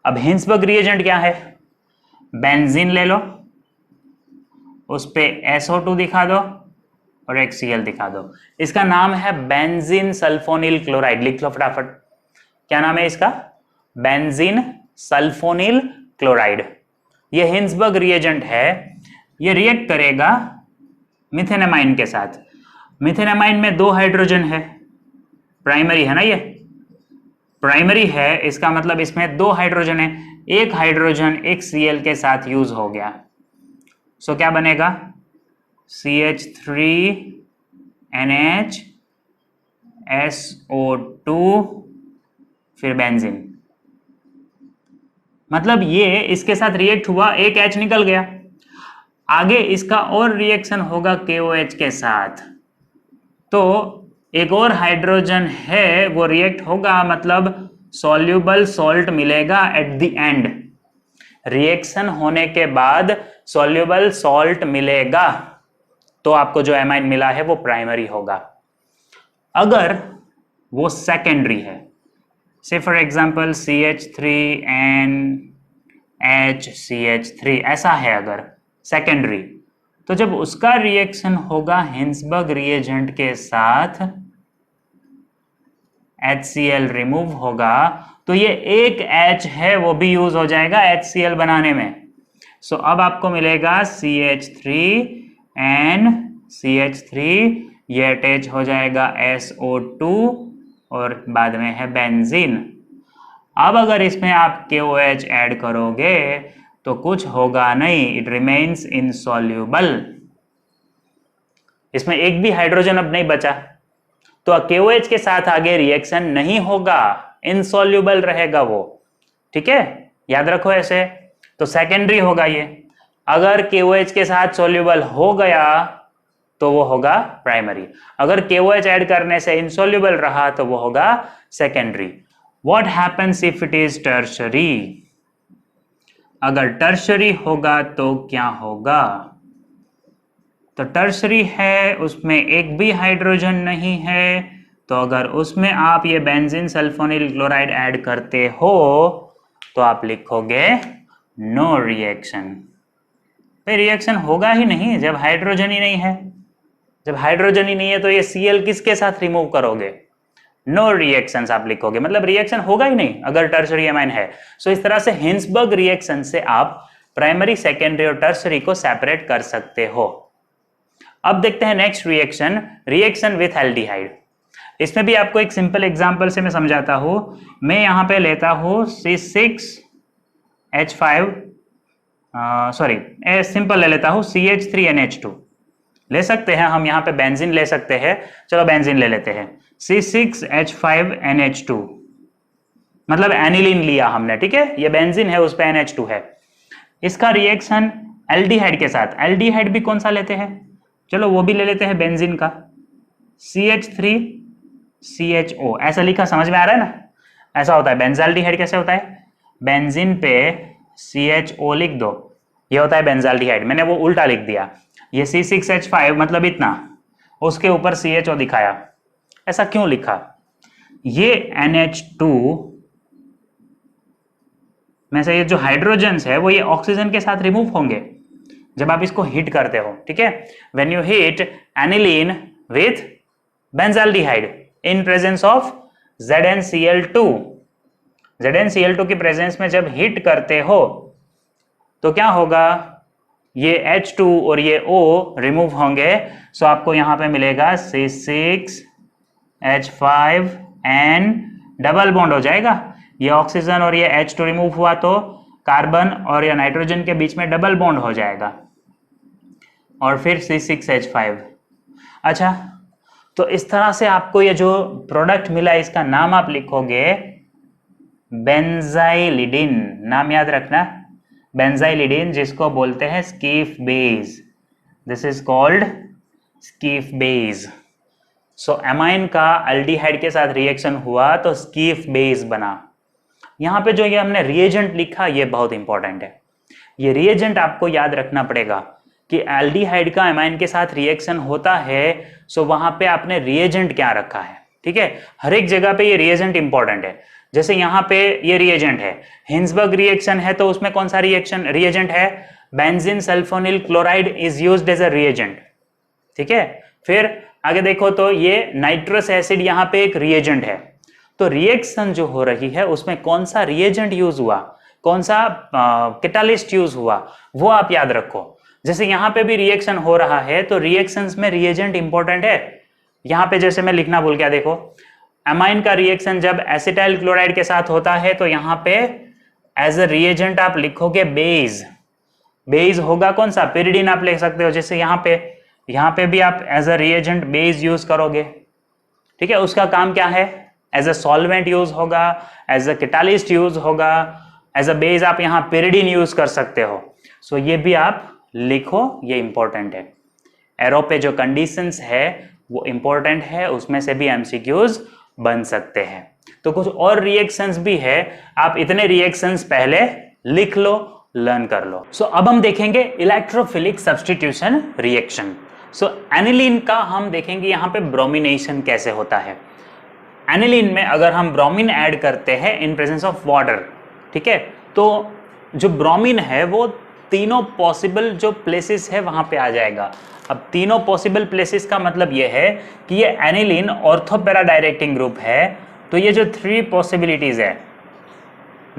अब हिंसबर्ग रिएजेंट क्या है? बेंजीन ले लो, उस पे SO2 दिखा दो और एक Cl दिखा दो। इसका नाम है बेंजीन सल्फोनिल क्लोराइड। लिख लो फटाफट, क्या नाम है इसका? Benzene sulfonyl chloride. ये हिंसबर्ग रिएजेंट है, ये रिएक्ट करेगा मिथेनामाइन के साथ। मिथेनामाइन में 2 हाइड्रोजन है, प्राइमरी है ना, ये प्राइमरी है, इसका मतलब इसमें 2 हाइड्रोजन है, एक हाइड्रोजन एक Cl के साथ यूज हो गया। सो क्या बनेगा? CH3NH SO2 फिर बेंजीन। मतलब ये इसके साथ रिएक्ट हुआ, एक H निकल गया, आगे इसका और रिएक्शन होगा KOH के साथ, तो एक और हाइड्रोजन है वो रिएक्ट होगा, मतलब सॉल्यूबल सॉल्ट मिलेगा एट द एंड। रिएक्शन होने के बाद सॉल्यूबल सॉल्ट मिलेगा, तो आपको जो एमाइन मिला है वो प्राइमरी होगा। अगर वो सेकेंडरी है, से फॉर एग्जांपल CH3NHCH3 ऐसा है, अगर सेकेंडरी, तो जब उसका रिएक्शन होगा हिंसबर्ग रिएजेंट के साथ, HCl रिमूव होगा, तो ये एक H है वो भी यूज हो जाएगा HCl बनाने में। सो अब आपको मिलेगा CH3NCH3, ये अटैच हो जाएगा SO2 और बाद में है बेंजीन। अब अगर इसमें आप KOH ऐड करोगे तो कुछ होगा नहीं, इट रिमेन्स इनसॉल्यूबल। इसमें एक भी हाइड्रोजन अब नहीं बचा, तो KOH के साथ आगे रिएक्शन नहीं होगा, इनसॉल्यूबल रहेगा वो। ठीक है, याद रखो ऐसे। तो सेकेंडरी होगा ये। अगर KOH के साथ सॉल्यूबल हो गया तो वो होगा प्राइमरी। अगर KOH ऐड करने से इनसॉल्यूबल रहा तो वो होगा secondary. What happens if it is tertiary? अगर टर्शरी होगा तो क्या होगा? तो टर्शरी है, उसमें एक भी हाइड्रोजन नहीं है, तो अगर उसमें आप ये बेंजीन सल्फोनिल क्लोराइड ऐड करते हो तो आप लिखोगे नो रिएक्शन। फिर रिएक्शन होगा ही नहीं जब हाइड्रोजन ही नहीं है। जब हाइड्रोजन ही नहीं है तो ये Cl किसके साथ रिमूव करोगे? नो रिएक्शंस आप लिखोगे, मतलब रिएक्शन होगा ही नहीं अगर टर्शरी एमाइन है। सो इस तरह से हिंसबर्ग रिएक्शन से आप प्राइमरी, सेकेंडरी और टर्शरी को सेपरेट कर सकते हो। अब देखते हैं next reaction, reaction with aldehyde. इसमें भी आपको एक सिंपल एग्जांपल से मैं समझाता हूं। मैं यहां पे लेता हूं C6H5, सिंपल ले लेता हूं CH3NH2। ले सकते हैं हम यहाँ पे बेंजीन ले सकते हैं, चलो बेंजीन ले लेते हैं। C6H5NH2 मतलब एनिलीन लिया हमने, ठीक है, ये बेंजीन है, उस पे NH2 है। इसका रिएक्शन एल्डिहाइड के साथ, एल्डिहाइड भी कौन सा लेते हैं, चलो वो भी ले लेते हैं बेंजीन का, CH3CHO ऐसा लिखा, समझ में आ रहा है ना? ऐसा होता है बेंजाल्डिहाइड। कैसे होता है? बेंजीन पे CHO लिख दो, ये होता है बेंजाल्डिहाइड। मैंने वो उल्टा लिख दिया, ये C6H5 मतलब इतना, उसके ऊपर CHO दिखाया। ऐसा क्यों लिखा? ये NH2 में से ये जो हाइड्रोजन्स है वो ये ऑक्सीजन के साथ रिमूव होंगे जब आप इसको हीट करते हो, ठीक है। When you heat aniline with benzaldehyde in presence of ZnCl2, ZnCl2 की प्रेजेंस में जब हीट करते हो तो क्या होगा, ये H2 और ये O रिमूव होंगे। सो आपको यहां पे मिलेगा C6H5N, डबल बॉन्ड हो जाएगा, ये ऑक्सीजन और ये H2 रिमूव हुआ तो कार्बन और या नाइट्रोजन के बीच में डबल बॉन्ड हो जाएगा और फिर C6H5। अच्छा, तो इस तरह से आपको ये जो प्रोडक्ट मिला इसका नाम आप लिखोगे बेंजाइलिडिन। नाम याद रखना, बेंजाइलिडिन, जिसको बोलते हैं Schiff base. This is called Schiff base. So amine का अल्डिहाइड के साथ रिएक्शन हुआ तो स्कीफ बेस बना। यहाँ पे जो ये हमने रिएजेंट लिखा ये बहुत इंपॉर्टेंट है। ये रिएजेंट आपको याद रखना पड़ेगा कि एल्डिहाइड का एमाइन के साथ रिएक्शन होता है, सो वहां पे आपने रिएजेंट क्या रखा है। ठीक है, हर एक जगह पे ये रिएजेंट इंपॉर्टेंट है। जैसे यहाँ पे ये रिएजेंट है, हिंसबर्ग रिएक्शन है, तो उसमें कौन सा रिएजेंट है, benzene sulfonyl chloride is used as a reagent. ठीक है, फिर आगे देखो तो ये नाइट्रस एसिड यहाँ पे एक रिएजेंट है। तो रिएक्शन जो हो रही है उसमें कौन सा रिएजेंट यूज हुआ, कौन सा कैटालिस्ट यूज हुआ, वो आप याद रखो। जैसे यहाँ पे भी रिएक्शन हो रहा है तो रिएक्शंस में रिएजेंट इंपॉर्टेंट है। यहाँ पे जैसे मैं लिखना भूल गया, देखो एमाइन का रिएक्शन जब एसिटाइल क्लोराइड के साथ होता है तो यहाँ पे एज अ रिएजेंट आप लिखोगे बेस। बेस होगा कौन सा, पिरिडीन आप लिख सकते हो। जैसे यहाँ पे भी आप as a reagent base use करोगे। ठीक है, उसका काम क्या है, एज अ सॉल्वेंट यूज होगा, एज अ कैटालिस्ट यूज होगा, एज अ बेस आप यहाँ पिरिडीन यूज कर सकते हो। सो ये भी आप लिखो, ये इंपॉर्टेंट है। एरो पे जो कंडीशंस है वो इंपॉर्टेंट है, उसमें से भी एमसीक्यूज बन सकते हैं। तो कुछ और रिएक्शंस भी है, आप इतने रिएक्शंस पहले लिख लो, लर्न कर लो। सो अब हम देखेंगे इलेक्ट्रोफिलिक सब्स्टिट्यूशन रिएक्शन। सो एनिलीन का हम देखेंगे यहाँ पे ब्रोमिनेशन कैसे होता है। एनिलीन में अगर हम ब्रोमीन ऐड करते हैं इन प्रेजेंस ऑफ वाटर, ठीक है, तो जो ब्रोमीन है वो तीनों पॉसिबल जो प्लेसेस है वहां पे आ जाएगा। अब तीनों पॉसिबल प्लेसेस का मतलब ये है कि ये aniline ortho para directing group है, तो ये जो 3 पॉसिबिलिटीज है,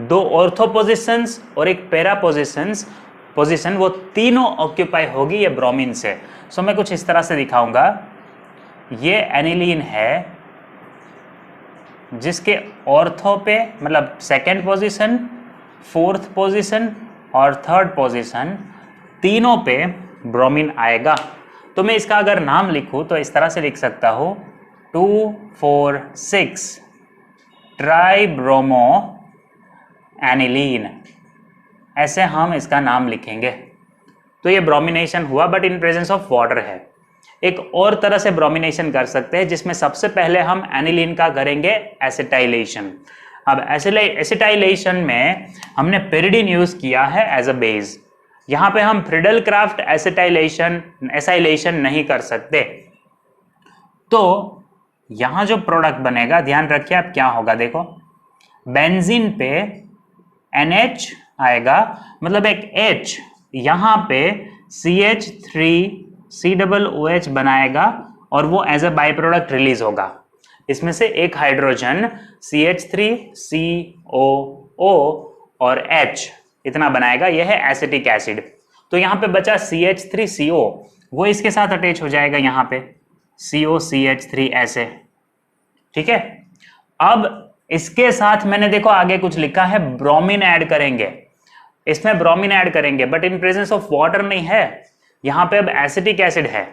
2 ऑर्थो पोजिशंस और एक पैरा पोजिशन, वो तीनों ऑक्यूपाई होगी ये ब्रोमीन से। सो मैं कुछ इस तरह से दिखाऊंगा। ये एनिलीन है जिसके ऑर्थो पे मतलब सेकेंड पोजीशन, फोर्थ पोजीशन और थर्ड पोजीशन तीनों पे ब्रोमीन आएगा। तो मैं इसका अगर नाम लिखूं तो इस तरह से लिख सकता हूं 2,4,6 ट्राइब्रोमो एनिलीन, ऐसे हम इसका नाम लिखेंगे। तो ये ब्रोमिनेशन हुआ but in presence of water है। एक और तरह से ब्रोमिनेशन कर सकते हैं जिसमें सबसे पहले हम एनिलीन का करेंगे एसिटाइलेशन। अब एसिटाइलेशन में हमने पेरिडीन यूज किया है एज अ बेस। यहां पे हम फ्रीडल क्राफ्ट एसाइलेशन नहीं कर सकते। तो यहां जो प्रोडक्ट बनेगा, ध्यान रखिए आप क्या होगा, देखो बेंजीन पे NH आएगा, मतलब एक H यहां पे CH3COOH बनाएगा और वो as a by product release होगा। इसमें से एक हाइड्रोजन CH3COO और H इतना बनाएगा, यह है एसिटिक एसिड। तो यहाँ पे बचा CH3CO, वो इसके साथ अटैच हो जाएगा यहाँ पे COCH3 ऐसे। ठीक है, अब इसके साथ मैंने देखो आगे कुछ लिखा है ब्रोमीन ऐड करेंगे। इसमें ब्रोमीन ऐड करेंगे but in presence of water नहीं है, यहाँ पे अब एसिटिक एसिड है।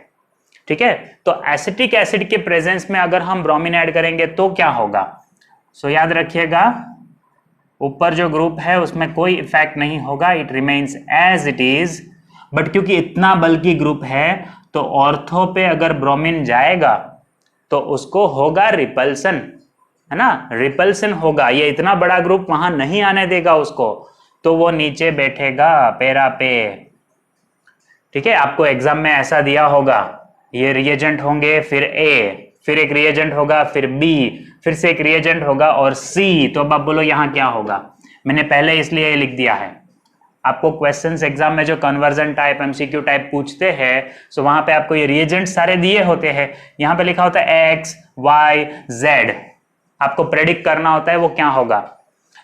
ठीक है, तो एसिटिक एसिड के प्रेजेंस में अगर हम ब्रोमीन ऐड करेंगे तो क्या होगा। सो याद रखिएगा, ऊपर जो ग्रुप है उसमें कोई इफेक्ट नहीं होगा, it remains as it is. But क्योंकि इतना बल्कि ग्रुप है तो ऑर्थो पे अगर ब्रोमीन जाएगा तो उसको होगा रिपल्सन, है ना, रिपल्सन होगा। ये इतना बड़ा ग्रुप वहां नहीं आने देगा उसको, तो वो नीचे बैठेगा पैरा पे। ठीक है, आपको एग्जाम में ऐसा दिया होगा, ये रिएजेंट होंगे, फिर A, फिर एक रिएजेंट होगा, फिर B, फिर से एक रिएजेंट होगा और C। तो अब आप बोलो यहाँ क्या होगा। मैंने पहले इसलिए लिख दिया है, आपको क्वेश्चंस एग्जाम में जो कन्वर्जन टाइप MCQ टाइप पूछते हैं, सो वहां पे आपको ये रिएजेंट सारे दिए होते हैं। यहाँ पे लिखा होता है X, Y, Z, आपको प्रेडिक्ट करना होता है वो क्या होगा।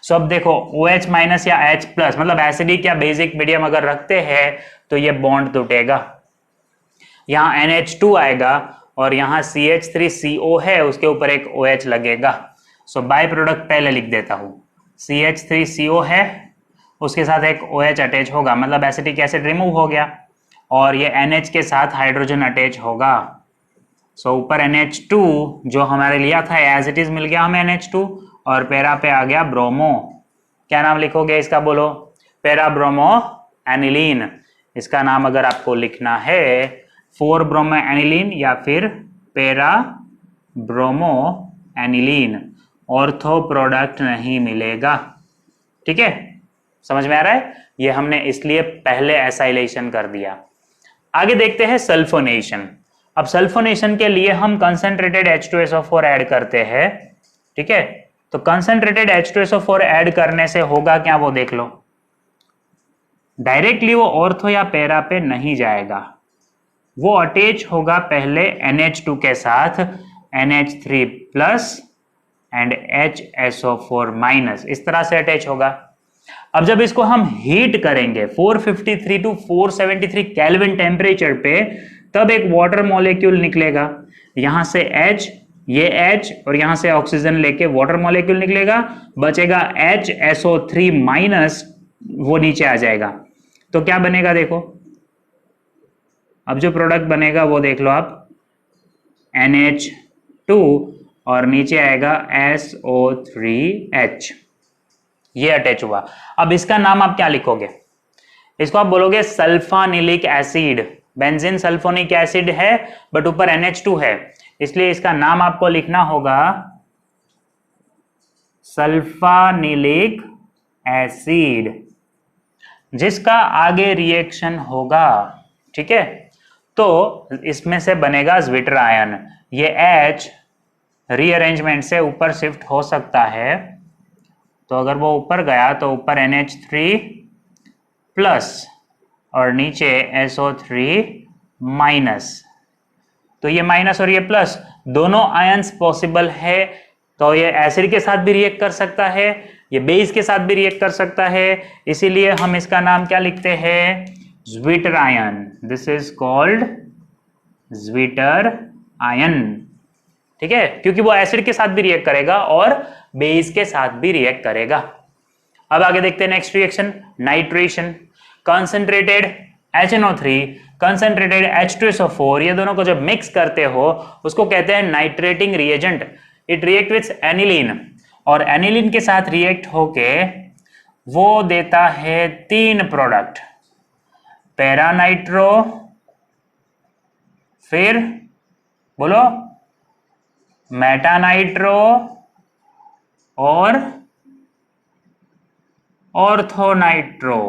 सो अब देखो OH माइनस या H प्लस, मतलब एसिडिक या बेसिक मीडियम अगर रखते हैं तो ये बॉन्ड टूटेगा, यहाँ NH2 आएगा और यहाँ CH3CO है, उसके ऊपर एक OH लगेगा। सो बाय प्रोडक्ट पहले लिख देता हूँ, CH3CO है, उसके साथ एक OH अटैच होगा, मतलब एसिटिक एसिड रिमूव हो गया और ये NH के साथ हाइड्रोजन अटैच होगा। सो ऊपर NH2 जो हमारे लिया था एज इट इज मिल गया हमें NH2 और पैरा पे आ गया ब्रोमो। क्या नाम लिखोगे इसका, बोलो, पैरा ब्रोमो एनिलीन। इसका नाम अगर आपको लिखना है 4 ब्रोमो एनिलीन या फिर para bromo aniline, ortho product नहीं मिलेगा। ठीक है, समझ में आ रहा है? ये हमने इसलिए पहले एसाइलेशन कर दिया। आगे देखते हैं सल्फोनेशन। अब सल्फोनेशन के लिए हम कंसंट्रेटेड H2SO4 ऐड करते हैं। ठीक है, तो कंसंट्रेटेड H2SO4 ऐड करने से होगा क्या वो देख लो। डायरेक्टली वो ऑर्थो या पैरा पे नहीं जाएगा, वो अटैच होगा पहले NH2 के साथ, NH3 plus and HSO4 minus, इस तरह से अटैच होगा। अब जब इसको हम हीट करेंगे 453 टू 473 केल्विन टेम्परेचर पे, तब एक वाटर मॉलिक्यूल निकलेगा। यहां से H, ये H और यहां से ऑक्सीजन लेके वाटर मॉलिक्यूल निकलेगा, बचेगा HSO3 माइनस, वो नीचे आ जाएगा। तो क्या बनेगा देखो, अब जो प्रोडक्ट बनेगा वो देख लो आप, NH2 और नीचे आएगा SO3H, ये अटैच हुआ। अब इसका नाम आप क्या लिखोगे? इसको आप बोलोगे sulphanilic acid. Benzene sulphonic acid है बट ऊपर NH2 है, इसलिए इसका नाम आपको लिखना होगा सल्फानिलिक एसिड, जिसका आगे रिएक्शन होगा। ठीक है, तो इसमें से बनेगा ज्विटर आयन। ये H रीअरेंजमेंट से ऊपर शिफ्ट हो सकता है, तो अगर वो ऊपर गया तो ऊपर NH3 प्लस और नीचे SO3 माइनस। तो ये माइनस और ये प्लस दोनों आयंस पॉसिबल है, तो ये एसिड के साथ भी रिएक्ट कर सकता है, ये बेस के साथ भी रिएक्ट कर सकता है, इसीलिए हम इसका नाम क्या लिखते हैं? Zwitter ion. This is called zwitter ion. ठीक है, क्योंकि वो एसिड के साथ भी रिएक्ट करेगा और बेस के साथ भी रिएक्ट करेगा। अब आगे देखते हैं next reaction, nitration. Concentrated HNO3, concentrated H2SO4, ये दोनों को जब मिक्स करते हो उसको कहते हैं nitrating reagent. It react with aniline, और एनिलीन के साथ रिएक्ट होके वो देता है 3 प्रोडक्ट, पैरानाइट्रो, फिर बोलो मेटानाइट्रो और ऑर्थोनाइट्रो।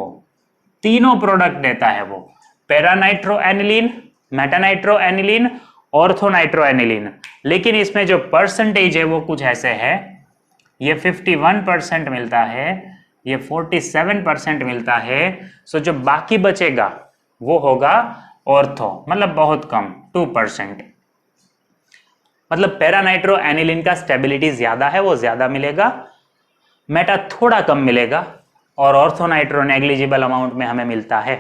तीनों प्रोडक्ट देता है वो, paranitro aniline, metanitro aniline, orthonitro aniline. लेकिन इसमें जो परसेंटेज है वो कुछ ऐसे है, ये 51% मिलता है, ये 47% मिलता है। सो जो बाकी बचेगा वो होगा ऑर्थो, मतलब बहुत कम, 2%। मतलब पैरानाइट्रो एनिलीन का स्टेबिलिटी ज्यादा है, वो ज्यादा मिलेगा, मेटा थोड़ा कम मिलेगा, और ऑर्थोनाइट्रो नेग्लिजिबल अमाउंट में हमें मिलता है।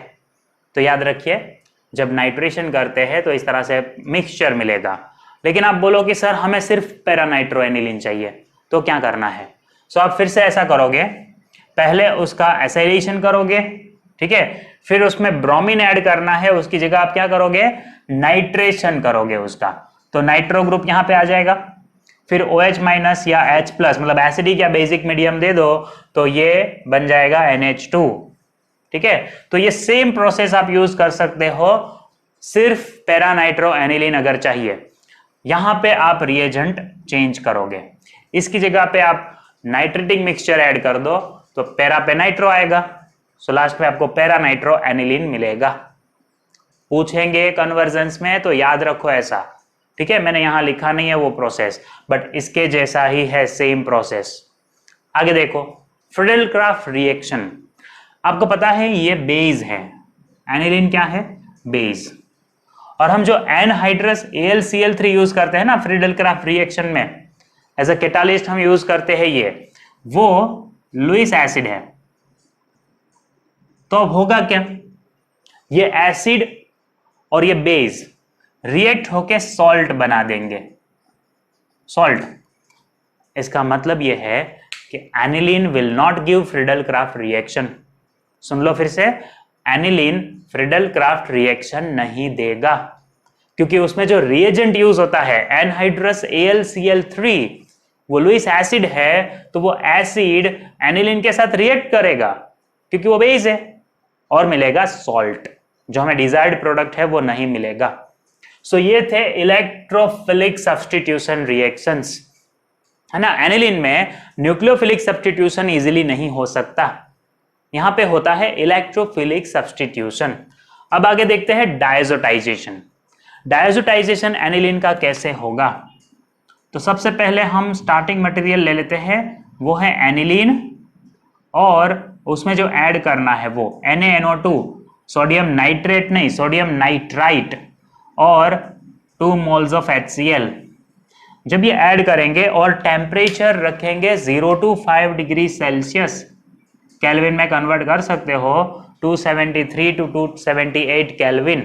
तो याद रखिए, जब नाइट्रेशन करते हैं तो इस तरह से मिक्सचर मिलेगा। लेकिन आप बोलो कि सर हमें सिर्फ पैरानाइट्रो एनिलीन चाहिए, तो क्या करना है? सो आप फिर से ऐसा करोगे, पहले उसका एसाइलेशन करोगे, ठीक है, फिर उसमें ब्रोमीन ऐड करना है, उसकी जगह आप क्या करोगे? नाइट्रेशन करोगे उसका, तो नाइट्रो ग्रुप यहां पे आ जाएगा, फिर OH माइनस या H प्लस, मतलब एसिडिक या बेसिक मीडियम दे दो, तो ये बन जाएगा NH2। ठीक है, तो ये सेम प्रोसेस आप यूज कर सकते हो, सिर्फ पैरानाइट्रो एनिलीन अगर चाहिए। यहां पे आप रिएजेंट चेंज करोगे, इसकी जगह पे आप नाइट्रेटिक मिक्सचर ऐड कर दो तो पैरा पे नाइट्रो आएगा, सो लास्ट में आपको पैरानाइट्रो एनिलीन मिलेगा। पूछेंगे कन्वर्जन्स में तो याद रखो ऐसा, ठीक है, मैंने यहां लिखा नहीं है वो प्रोसेस, बट इसके जैसा ही है, सेम प्रोसेस। आगे देखो, फ्रीडेल-क्राफ्ट रिएक्शन। आपको पता है ये बेस है, एनिलीन क्या है? बेस। और हम जो एनहाइड्रस AlCl3 यूज करते हैं ना फ्रीडेल-क्राफ्ट रिएक्शन में, एज अ कैटालिस्ट हम यूज करते हैं, ये वो लुईस एसिड है। तो अब होगा क्या? ये एसिड और ये बेस रिएक्ट होके सॉल्ट बना देंगे, सॉल्ट। इसका मतलब ये है कि aniline will not give Friedel Crafts reaction. सुन लो फिर से, एनिलीन फ्रीडेल-क्राफ्ट रिएक्शन नहीं देगा, क्योंकि उसमें जो रिएजेंट यूज होता है एनहाइड्रस AlCl3, वो लुईस एसिड है, तो वो एसिड एनिलीन के साथ रिएक्ट करेगा क्योंकि वो बेस है, और मिलेगा सॉल्ट। जो हमें डिजायर्ड प्रोडक्ट है वो नहीं मिलेगा। सो ये थे इलेक्ट्रोफिलिक सब्स्टिट्यूशन रिएक्शंस, है ना। एनिलीन में न्यूक्लियोफिलिक सब्स्टिट्यूशन इजीली नहीं हो सकता, यहां पे होता है इलेक्ट्रोफिलिक सब्स्टिट्यूशन। अब आगे देखते हैं डायजोटाइजेशन। डायजोटाइजेशन एनिलीन का कैसे होगा? तो सबसे पहले हम स्टार्टिंग मटेरियल ले लेते हैं, वो है एनिलीन, और उसमें जो ऐड करना है वो NaNO2, सोडियम नाइट्रेट नहीं, सोडियम नाइट्राइट, और 2 मोल्स ऑफ HCl। जब ये ऐड करेंगे और टेम्परेचर रखेंगे 0 to 5 डिग्री सेल्सियस, केल्विन में कन्वर्ट कर सकते हो, 273 to 278 केल्विन,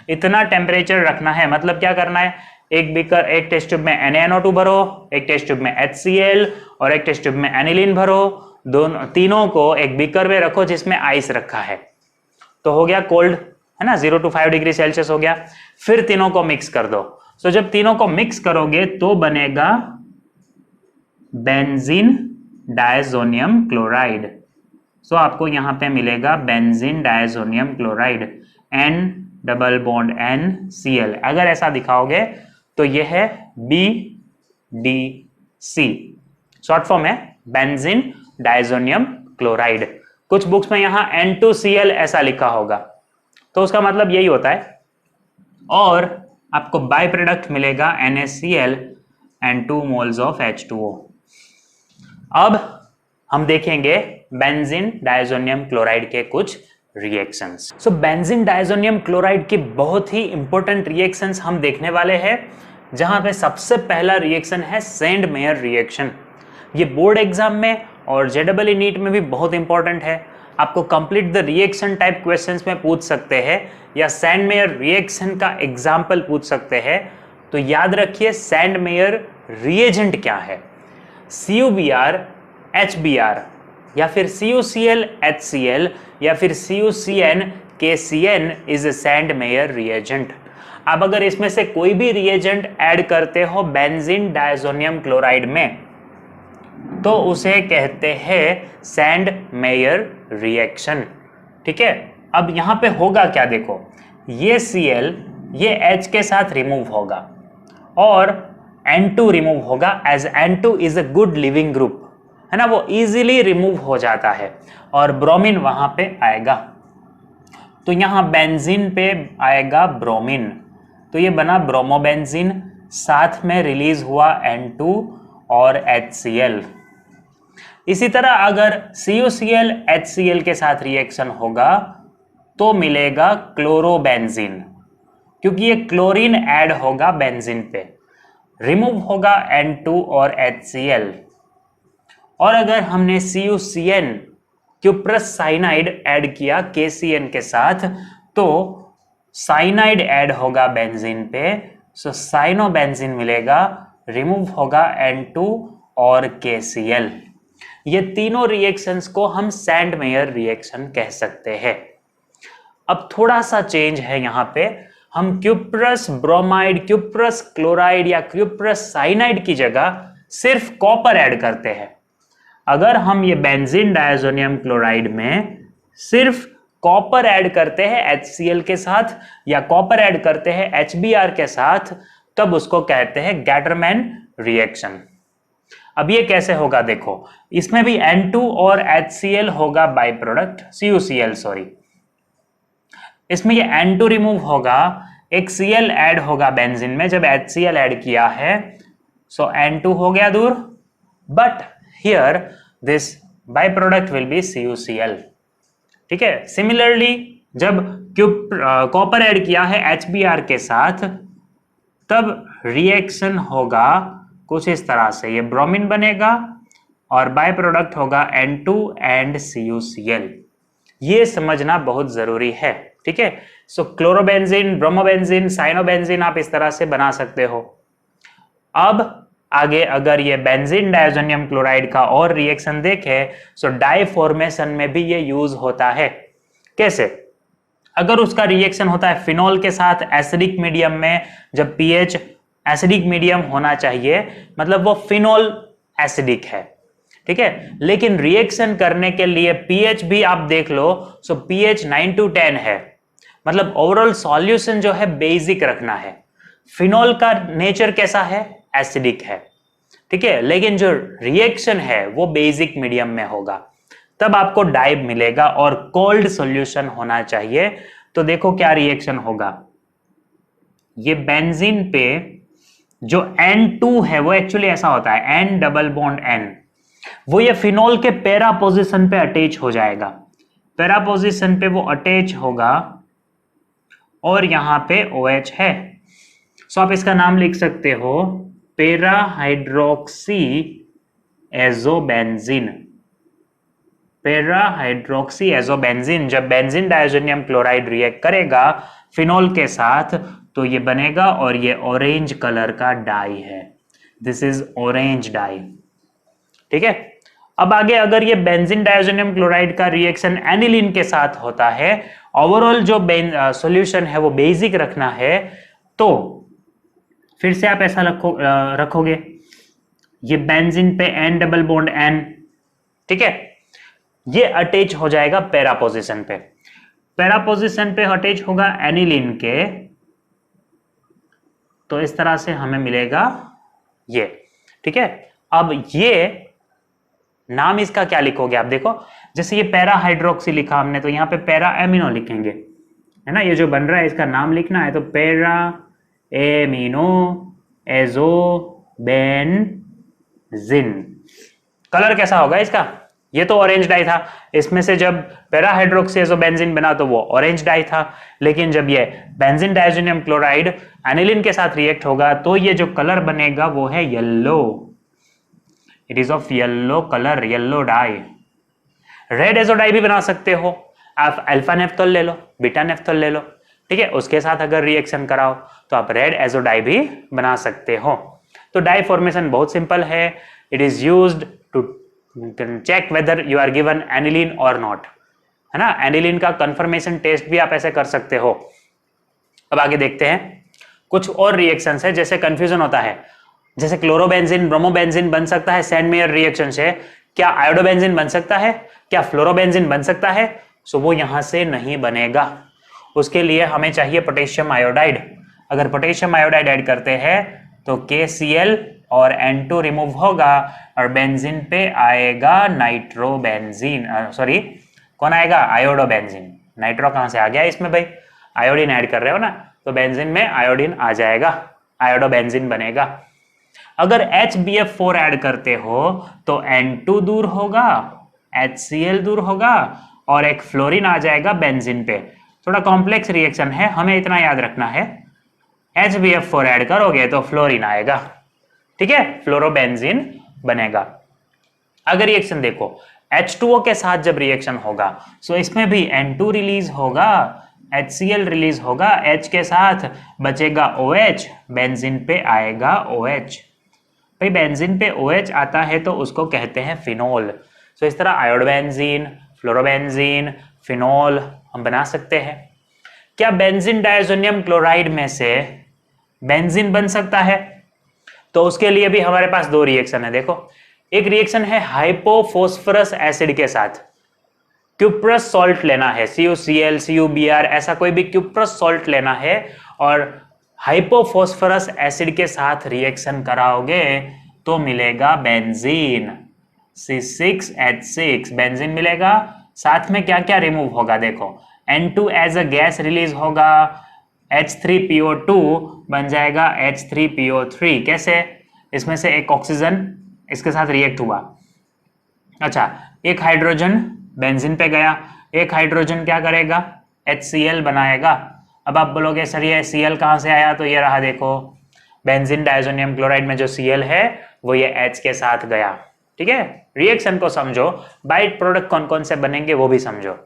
इतना टेम्परेचर रखना है। मतलब क्या करना है, एक टेस्ट ट्यूब में NaNO2 भरो, एक टेस्ट ट्यूब में HCl और एक टेस्ट ट्यूब में एनिलीन भरो, तीनों को एक बीकर में रखो जिसमें आइस रखा है, तो हो गया कोल्ड, है ना, 0 to 5 डिग्री सेल्सियस हो गया। फिर तीनों को मिक्स कर दो। सो जब तीनों को मिक्स करोगे तो बनेगा बेंजीन डायजोनियम क्लोराइड। सो आपको यहां पे मिलेगा benzene diazonium chloride, N double bond NCl। अगर ऐसा दिखाओगे तो यह है BDC, शॉर्ट फॉर्म है बेंजीन डायजोनियम क्लोराइड। कुछ बुक्स में यहां N2Cl ऐसा लिखा होगा, तो उसका मतलब यही होता है। और आपको बाय प्रोडक्ट मिलेगा NaCl and 2 moles of H2O। अब हम देखेंगे बेंजीन डायजोनियम क्लोराइड के कुछ रिएक्शंस। सो बेंजीन डायजोनियम क्लोराइड की बहुत ही इंपॉर्टेंट रिएक्शंस हम देखने वाले हैं, जहां पे सबसे पहला रिएक्शन है सेंड मेयर रिएक्शन। ये बोर्ड एग्जाम में और JEE नीट में भी बहुत इंपॉर्टेंट है। आपको complete the reaction type questions में पूछ सकते हैं, या सैंड मेयर रिएक्शन का एग्जाम्पल पूछ सकते हैं। तो याद रखिए सैंड मेयर रिएजेंट क्या है, CuBr HBr, या फिर CuCl HCl, या फिर CuCN KCN is a sand mayor reagent. अब अगर इसमें से कोई भी रिएजेंट ऐड करते हो बेंजीन डायजोनियम क्लोराइड में, तो उसे कहते हैं सैंड मेयर रिएक्शन, ठीक है। अब यहां पे होगा क्या, देखो, ये Cl ये H के साथ रिमूव होगा और N2 रिमूव होगा, as N2 is a good living group, है ना, वो इजीली रिमूव हो जाता है, और ब्रोमीन वहां पे आएगा। तो यहां बेंजीन पे आएगा ब्रोमीन, तो ये बना ब्रोमोबेंजीन, साथ में रिलीज हुआ N2 और HCl। इसी तरह अगर CuCl HCl के साथ रिएक्शन होगा तो मिलेगा क्लोरोबेंजीन, क्योंकि ये क्लोरीन ऐड होगा बेंजीन पे, रिमूव होगा N2 और HCl। और अगर हमने CuCN क्यूप्रस साइनाइड ऐड किया KCN के साथ, तो साइनाइड ऐड होगा बेंजीन पे, सो साइनोबेंजीन मिलेगा, रिमूव होगा N2 और KCl। ये तीनों रिएक्शंस को हम सैंड मेयर रिएक्शन कह सकते हैं। अब थोड़ा सा चेंज है यहां पे, हम क्यूप्रस ब्रोमाइड, क्यूप्रस क्लोराइड या क्यूप्रस साइनाइड की जगह सिर्फ कॉपर ऐड करते हैं। अगर हम ये बेंजीन डायजोनियम क्लोराइड में सिर्फ कॉपर ऐड करते हैं HCl के साथ, या कॉपर ऐड करते हैं HBr के साथ, तब उसको कहते हैं गैटरमैन रिएक्शन। अब ये कैसे होगा, देखो, इसमें भी N2 और HCl होगा बाय प्रोडक्ट, CuCl सॉरी, इसमें ये N2 रिमूव होगा, एक Cl ऐड होगा बेंजीन में जब HCl ऐड किया है, सो N2 हो गया दूर, but here this by product will be CuCl, ठीक है। सिमिलरली जब कॉपर ऐड किया है HBr के साथ, तब रिएक्शन होगा कुछ इस तरह से, ये ब्रोमीन बनेगा और बाय प्रोडक्ट होगा N2 एंड CuCl। ये समझना बहुत जरूरी है, ठीक है। सो क्लोरोबेंजीन, ब्रोमोबेंजीन, साइनोबेंजीन आप इस तरह से बना सकते हो। अब आगे अगर ये बेंजीन डायजोनियम क्लोराइड का और रिएक्शन देखें, सो डाई फॉर्मेशन में भी ये यूज होता है। कैसे? अगर उसका रिएक्शन होता है फिनॉल के साथ एसिडिक मीडियम में, जब पीएच एसिडिक मीडियम होना चाहिए, मतलब वो फिनॉल एसिडिक है, ठीक है। लेकिन रिएक्शन करने के लिए पीएच भी आप देख लो, सो पीएच 9 to 10 है, मतलब ओवरऑल सॉल्यूशन जो है बेसिक रखना है। फिनॉल का नेचर कैसा है, एसिडिक है, ठीक है, लेकिन जो रिएक्शन है वो बेसिक मीडियम में होगा, तब आपको डाई मिलेगा और कोल्ड सॉल्यूशन होना चाहिए। तो देखो क्या रिएक्शन होगा, ये बेंजीन पे जो N2 है वो एक्चुअली ऐसा होता है N डबल बॉन्ड N, वो ये फिनॉल के पैरा पोजीशन पे अटैच हो जाएगा, पैरा पोजीशन पे वो अटैच होगा और यहां पे OH है। सो आप इसका नाम लिख सकते हो para hydroxy azobenzene, para hydroxy azobenzene. जब बेंजीन डायजोनियम क्लोराइड रिएक्ट करेगा फिनॉल के साथ तो ये बनेगा और ये ऑरेंज कलर का डाई है, दिस इज ऑरेंज डाई, ठीक है। अब आगे अगर ये बेंजीन डायजोनियम क्लोराइड का रिएक्शन एनिलीन के साथ होता है, ओवरऑल जो सॉल्यूशन है वो बेसिक रखना है, तो फिर से आप ऐसा रखोगे, ये बेंजीन पे N डबल बॉन्ड N, ठीक है, ये अटैच हो जाएगा पैरा पोजीशन पे, पैरा पोजीशन पे अटैच होगा एनिलीन के, तो इस तरह से हमें मिलेगा ये, ठीक है। अब ये नाम इसका क्या लिखोगे आप देखो, जैसे ये पैरा हाइड्रोक्सी लिखा हमने, तो यहां पे पैरा एमिनो लिखेंगे, है ना, ये जो बन रहा है इसका नाम लिखना है, तो पैरा एमिनो एजोबेंजीन। कलर कैसा होगा इसका, ये तो ऑरेंज डाई था, इसमें से जब पैरा हाइड्रोक्सी एजोबेंजीन बना तो वो ऑरेंज डाई था, लेकिन जब ये बेंजीन डायजोनियम क्लोराइड एनिलीन के साथ रिएक्ट होगा तो ये जो कलर बनेगा वो है yellow, it is of yellow colour, yellow dye. Red azo dye भी बना सकते हो आप, अल्फा नेफ्थोल ले लो, बीटा नेफ्थोल ले लो, ठीक है, उसके साथ अगर रिएक्शन कराओ तो आप रेड एजो डाई भी बना सकते हो। तो डाई फॉर्मेशन बहुत सिंपल है, it is used to check whether you are given aniline और नॉट, है ना, एनिलीन का कंफर्मेशन टेस्ट भी आप ऐसे कर सकते हो। अब आगे देखते हैं कुछ और रिएक्शंस है, जैसे कंफ्यूजन होता है, जैसे क्लोरोबेंजीन ब्रोमोबेंजीन बन सकता है सैंडमेयर रिएक्शन से, क्या आयोडोबेंजीन बन सकता है, क्या फ्लोरोबेंजीन बन सकता है, सो वो यहां से नहीं बनेगा, उसके लिए हमें चाहिए पोटेशियम आयोडाइड। अगर पोटेशियम आयोडाइड ऐड करते हैं तो KCl और N2 रिमूव होगा और बेंजीन पे आएगा नाइट्रोबेंजीन, सॉरी कौन आएगा, आयोडोबेंजीन। नाइट्रो कहां से आ गया इसमें भाई, आयोडीन ऐड कर रहे हो ना, तो बेंजीन में आयोडीन आ जाएगा, आयोडोबेंजीन बनेगा। अगर HBF4 ऐड करते हो तो N2 दूर होगा, HCl दूर होगा और एक फ्लोरीन आ जाएगा बेंजीन पे। थोड़ा कॉम्प्लेक्स रिएक्शन है, हमें इतना याद रखना है, HBF4 ऐड करोगे तो फ्लोरीन आएगा, ठीक है, फ्लोरोबेंजीन बनेगा। अगर रिएक्शन देखो H2O के साथ जब रिएक्शन होगा सो इसमें भी N2 रिलीज होगा, HCl रिलीज होगा, H के साथ बचेगा OH, बेंजीन पे आएगा OH। भाई बेंजीन पे OH आता है तो उसको कहते हैं फिनॉल। सो इस तरह आयोडोबेंजीन, फ्लोरोबेंजीन, फिनॉल हम बना सकते हैं। क्या बेंजीन डायजोनियम क्लोराइड में से बेंजीन बन सकता है, तो उसके लिए भी हमारे पास दो रिएक्शन है। देखो एक रिएक्शन है हाइपोफॉस्फरस एसिड के साथ, क्यूप्रस सॉल्ट लेना है, CuCl, CuBr ऐसा कोई भी क्यूप्रस सॉल्ट लेना है और हाइपोफॉस्फरस एसिड के साथ रिएक्शन कराओगे तो मिलेगा बेंजीन, C6H6 बेंजीन मिलेगा। साथ में क्या क्या रिमूव होगा देखो, N2 as a gas release होगा, H3PO2 बन जाएगा H3PO3। कैसे, इसमें से एक ऑक्सीजन इसके साथ रिएक्ट हुआ, अच्छा एक हाइड्रोजन बेंजीन पे गया, एक हाइड्रोजन क्या करेगा, HCl बनाएगा। अब आप बोलोगे सर ये Cl कहाँ से आया, तो ये रहा देखो, बेंजीन डायजोनियम क्लोराइड में जो Cl है वो ये H के साथ गया, ठीक है। रिएक्शन को समझो, बाइट प्रोडक्ट कौन कौन से बनेंगे वो भी समझो।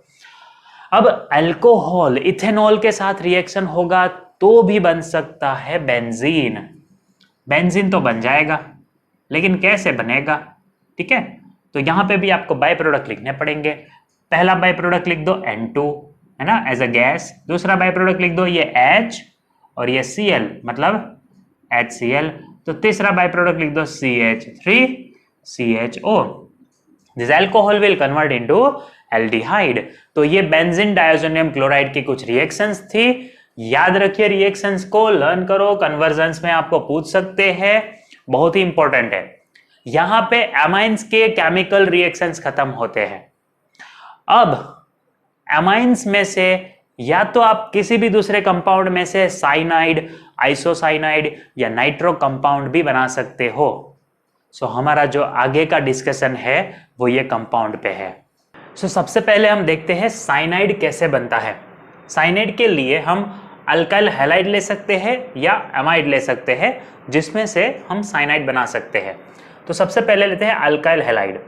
अब अल्कोहल इथेनॉल के साथ रिएक्शन होगा तो भी बन सकता है बेंजीन, बेंजीन तो बन जाएगा लेकिन कैसे बनेगा, ठीक है। तो यहां पे भी आपको बाय प्रोडक्ट लिखने पड़ेंगे। पहला बाय प्रोडक्ट लिख दो N2, है ना, एज अ गैस। दूसरा बाय प्रोडक्ट लिख दो ये H और ये Cl मतलब HCl। तो तीसरा बाय प्रोडक्ट लिख दो CH3CHO। This alcohol will convert into aldehyde. तो ये बेंजीन डायजोनियम क्लोराइड की कुछ रिएक्शंस थी याद रखिए, रिएक्शंस को लर्न करो, कन्वर्जन्स में आपको पूछ सकते हैं, बहुत ही इंपॉर्टेंट है। यहां पे एमाइंस के केमिकल रिएक्शंस खत्म होते हैं। अब एमाइंस में से या तो आप किसी भी दूसरे कंपाउंड में से साइनाइड, आइसोसाइनाइड या नाइट्रो कंपाउंड भी बना सकते हो। सो हमारा जो आगे का डिस्कशन है वो ये कंपाउंड पे है। सो सबसे पहले हम देखते हैं साइनाइड कैसे बनता है। साइनाइड के लिए हम अल्काइल हैलाइड ले सकते हैं या एमाइड ले सकते हैं, जिसमें से हम साइनाइड बना सकते हैं। तो सबसे पहले लेते हैं अल्काइल हैलाइड।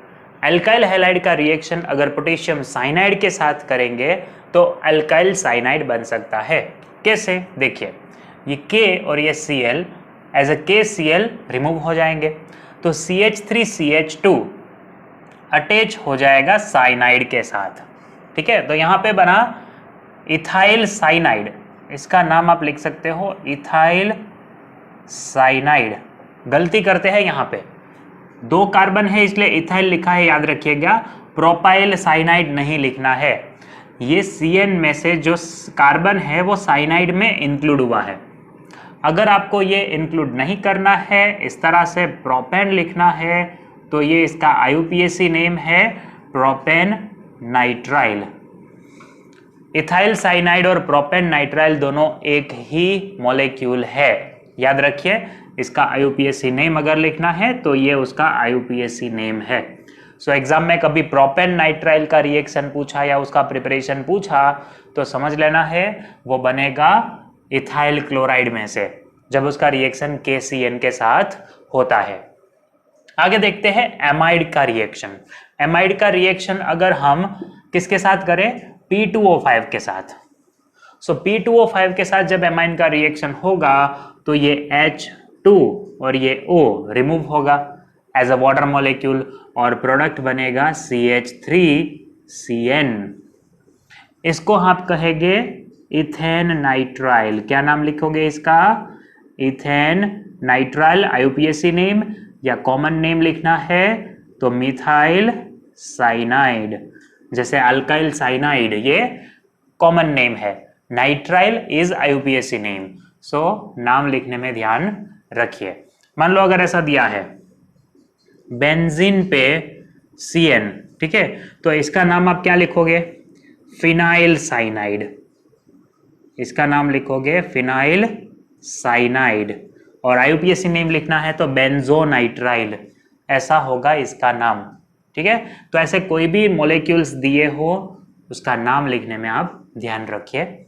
अल्काइल हैलाइड का रिएक्शन अगर पोटेशियम साइनाइड के साथ करेंगे तो अल्काइल साइनाइड बन सकता है। कैसे, देखिए, ये K और ये Cl as a KCl remove हो जाएंगे, तो CH3CH2 अटैच हो जाएगा साइनाइड के साथ। ठीक है, तो यहाँ पे बना इथाइल साइनाइड, इसका नाम आप लिख सकते हो इथाइल साइनाइड। गलती करते हैं, यहाँ पे 2 कार्बन है इसलिए इथाइल लिखा है, याद रखिएगा, प्रोपाइल साइनाइड नहीं लिखना है। ये CN में से जो कार्बन है वो साइनाइड में इंक्लूड हुआ है। अगर आपको ये इंक्लूड नहीं करना है, इस तरह से प्रोपेन लिखना है, तो ये इसका IUPAC नेम है प्रोपेन नाइट्राइल। इथाइल साइनाइड और प्रोपेन नाइट्राइल दोनों एक ही मॉलिक्यूल है, याद रखिए। इसका IUPAC नेम अगर लिखना है तो ये उसका IUPAC नेम है। सो एग्जाम में कभी प्रोपेन नाइट्राइल का रिएक्शन पूछा या उसका प्रिपरेशन पूछा तो समझ लेना है वो बनेगा इथाइल क्लोराइड में से, जब उसका रिएक्शन KCN के साथ होता है। आगे देखते हैं एमाइड का रिएक्शन। एमाइड का रिएक्शन अगर हम किसके साथ करें, P2O5 के साथ। सो P2O5 के साथ जब एमाइन का रिएक्शन होगा तो ये H2 और ये O रिमूव होगा एज अ वाटर मॉलिक्यूल और प्रोडक्ट बनेगा CH3CN। इसको आप कहेंगे इथेन नाइट्राइल। क्या नाम लिखोगे इसका, इथेन नाइट्राइल। IUPAC नेम या कॉमन नेम लिखना है तो मिथाइल साइनाइड। जैसे अल्काइल साइनाइड ये कॉमन नेम है, नाइट्राइल इज IUPAC नेम। सो नाम लिखने में ध्यान रखिए। मान लो अगर ऐसा दिया है बेंजीन पे CN, ठीक है, तो इसका नाम आप क्या लिखोगे, फिनाइल साइनाइड। इसका नाम लिखोगे फिनाइल साइनाइड और IUPAC नेम लिखना है तो बेंजोनाइट्राइल, ऐसा होगा इसका नाम। ठीक है, तो ऐसे कोई भी मॉलिक्यूल्स दिए हो उसका नाम लिखने में आप ध्यान रखिए।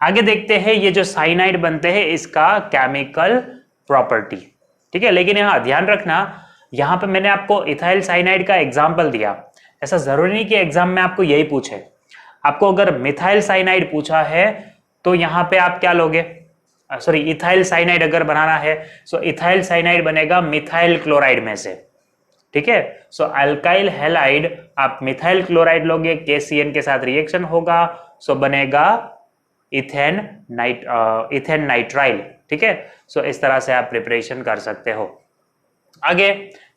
आगे देखते हैं ये जो साइनाइड बनते हैं इसका केमिकल प्रॉपर्टी। ठीक है, लेकिन यहाँ ध्यान रखना, यहाँ पे मैंने आपको इथाइल साइनाइड का एग्जाम्पल दिया, ऐसा जरूरी नहीं कि एग्जाम में आपको यही पूछे। आपको अगर मिथाइल साइनाइड पूछा है तो यहाँ पे आप क्या लोगे, सॉरी, इथाइल साइनाइड अगर बनाना है सो इथाइल साइनाइड बनेगा मिथाइल क्लोराइड में से। ठीक है, सो अल्काइल हैलाइड आप मिथाइल क्लोराइड लोगे, KCN के साथ रिएक्शन होगा, सो बनेगा इथेन नाइट्राइल। ठीक है, सो इस तरह से आप प्रिपरेशन कर सकते हो। आगे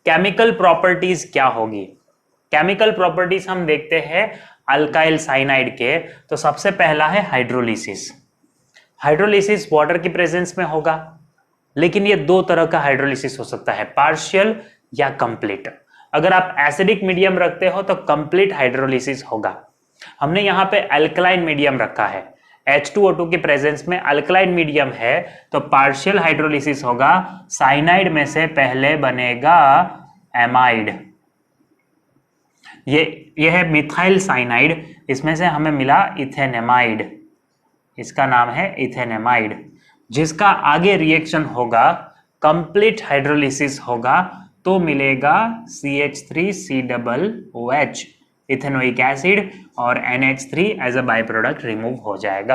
केमिकल प्रॉपर्टीज क्या होगी। केमिकल प्रॉपर्टीज हम देखते हैं अल्काइल साइनाइड के, तो सबसे पहला है हाइड्रोलिसिस। हाइड्रोलिसिस वाटर की प्रेजेंस में होगा, लेकिन ये 2 तरह का हाइड्रोलिसिस हो सकता है, पार्शियल या कंप्लीट। अगर आप एसिडिक मीडियम रखते हो तो कंप्लीट हाइड्रोलिसिस होगा। हमने यहाँ पे अल्कलाइन मीडियम रखा है, H2O2 के प्रेजेंस में अल्कलाइन मीडियम है तो पार्शियल हाइड्रोलिसिस होगा। साइनाइड में से पहले बनेगा एमाइड। ये है मिथाइल साइनाइड, इसमें से हमें मिला इथेनेमाइड, इसका नाम है इथेनेमाइड, जिसका आगे रिएक्शन होगा कंप्लीट हाइड्रोलिसिस होगा तो मिलेगा CH3COOH, इथेनोइक एसिड, और NH3 as a by product remove हो जाएगा।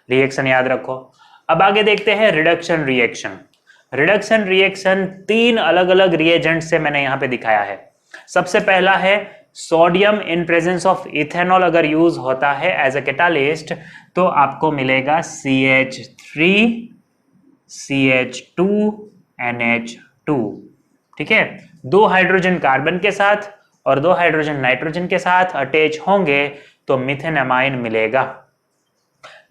रिएक्शन याद रखो। अब आगे देखते हैं रिडक्शन रिएक्शन। रिडक्शन रिएक्शन 3 अलग अलग रिएजेंट से मैंने यहाँ पे दिखाया है। सबसे पहला है sodium in presence of ethanol अगर यूज होता है एज अ कैटालिस्ट तो आपको मिलेगा CH3CH2NH2। ठीक है, 2 हाइड्रोजन कार्बन के साथ और 2 हाइड्रोजन नाइट्रोजन के साथ अटैच होंगे तो मिथेनमाइन मिलेगा।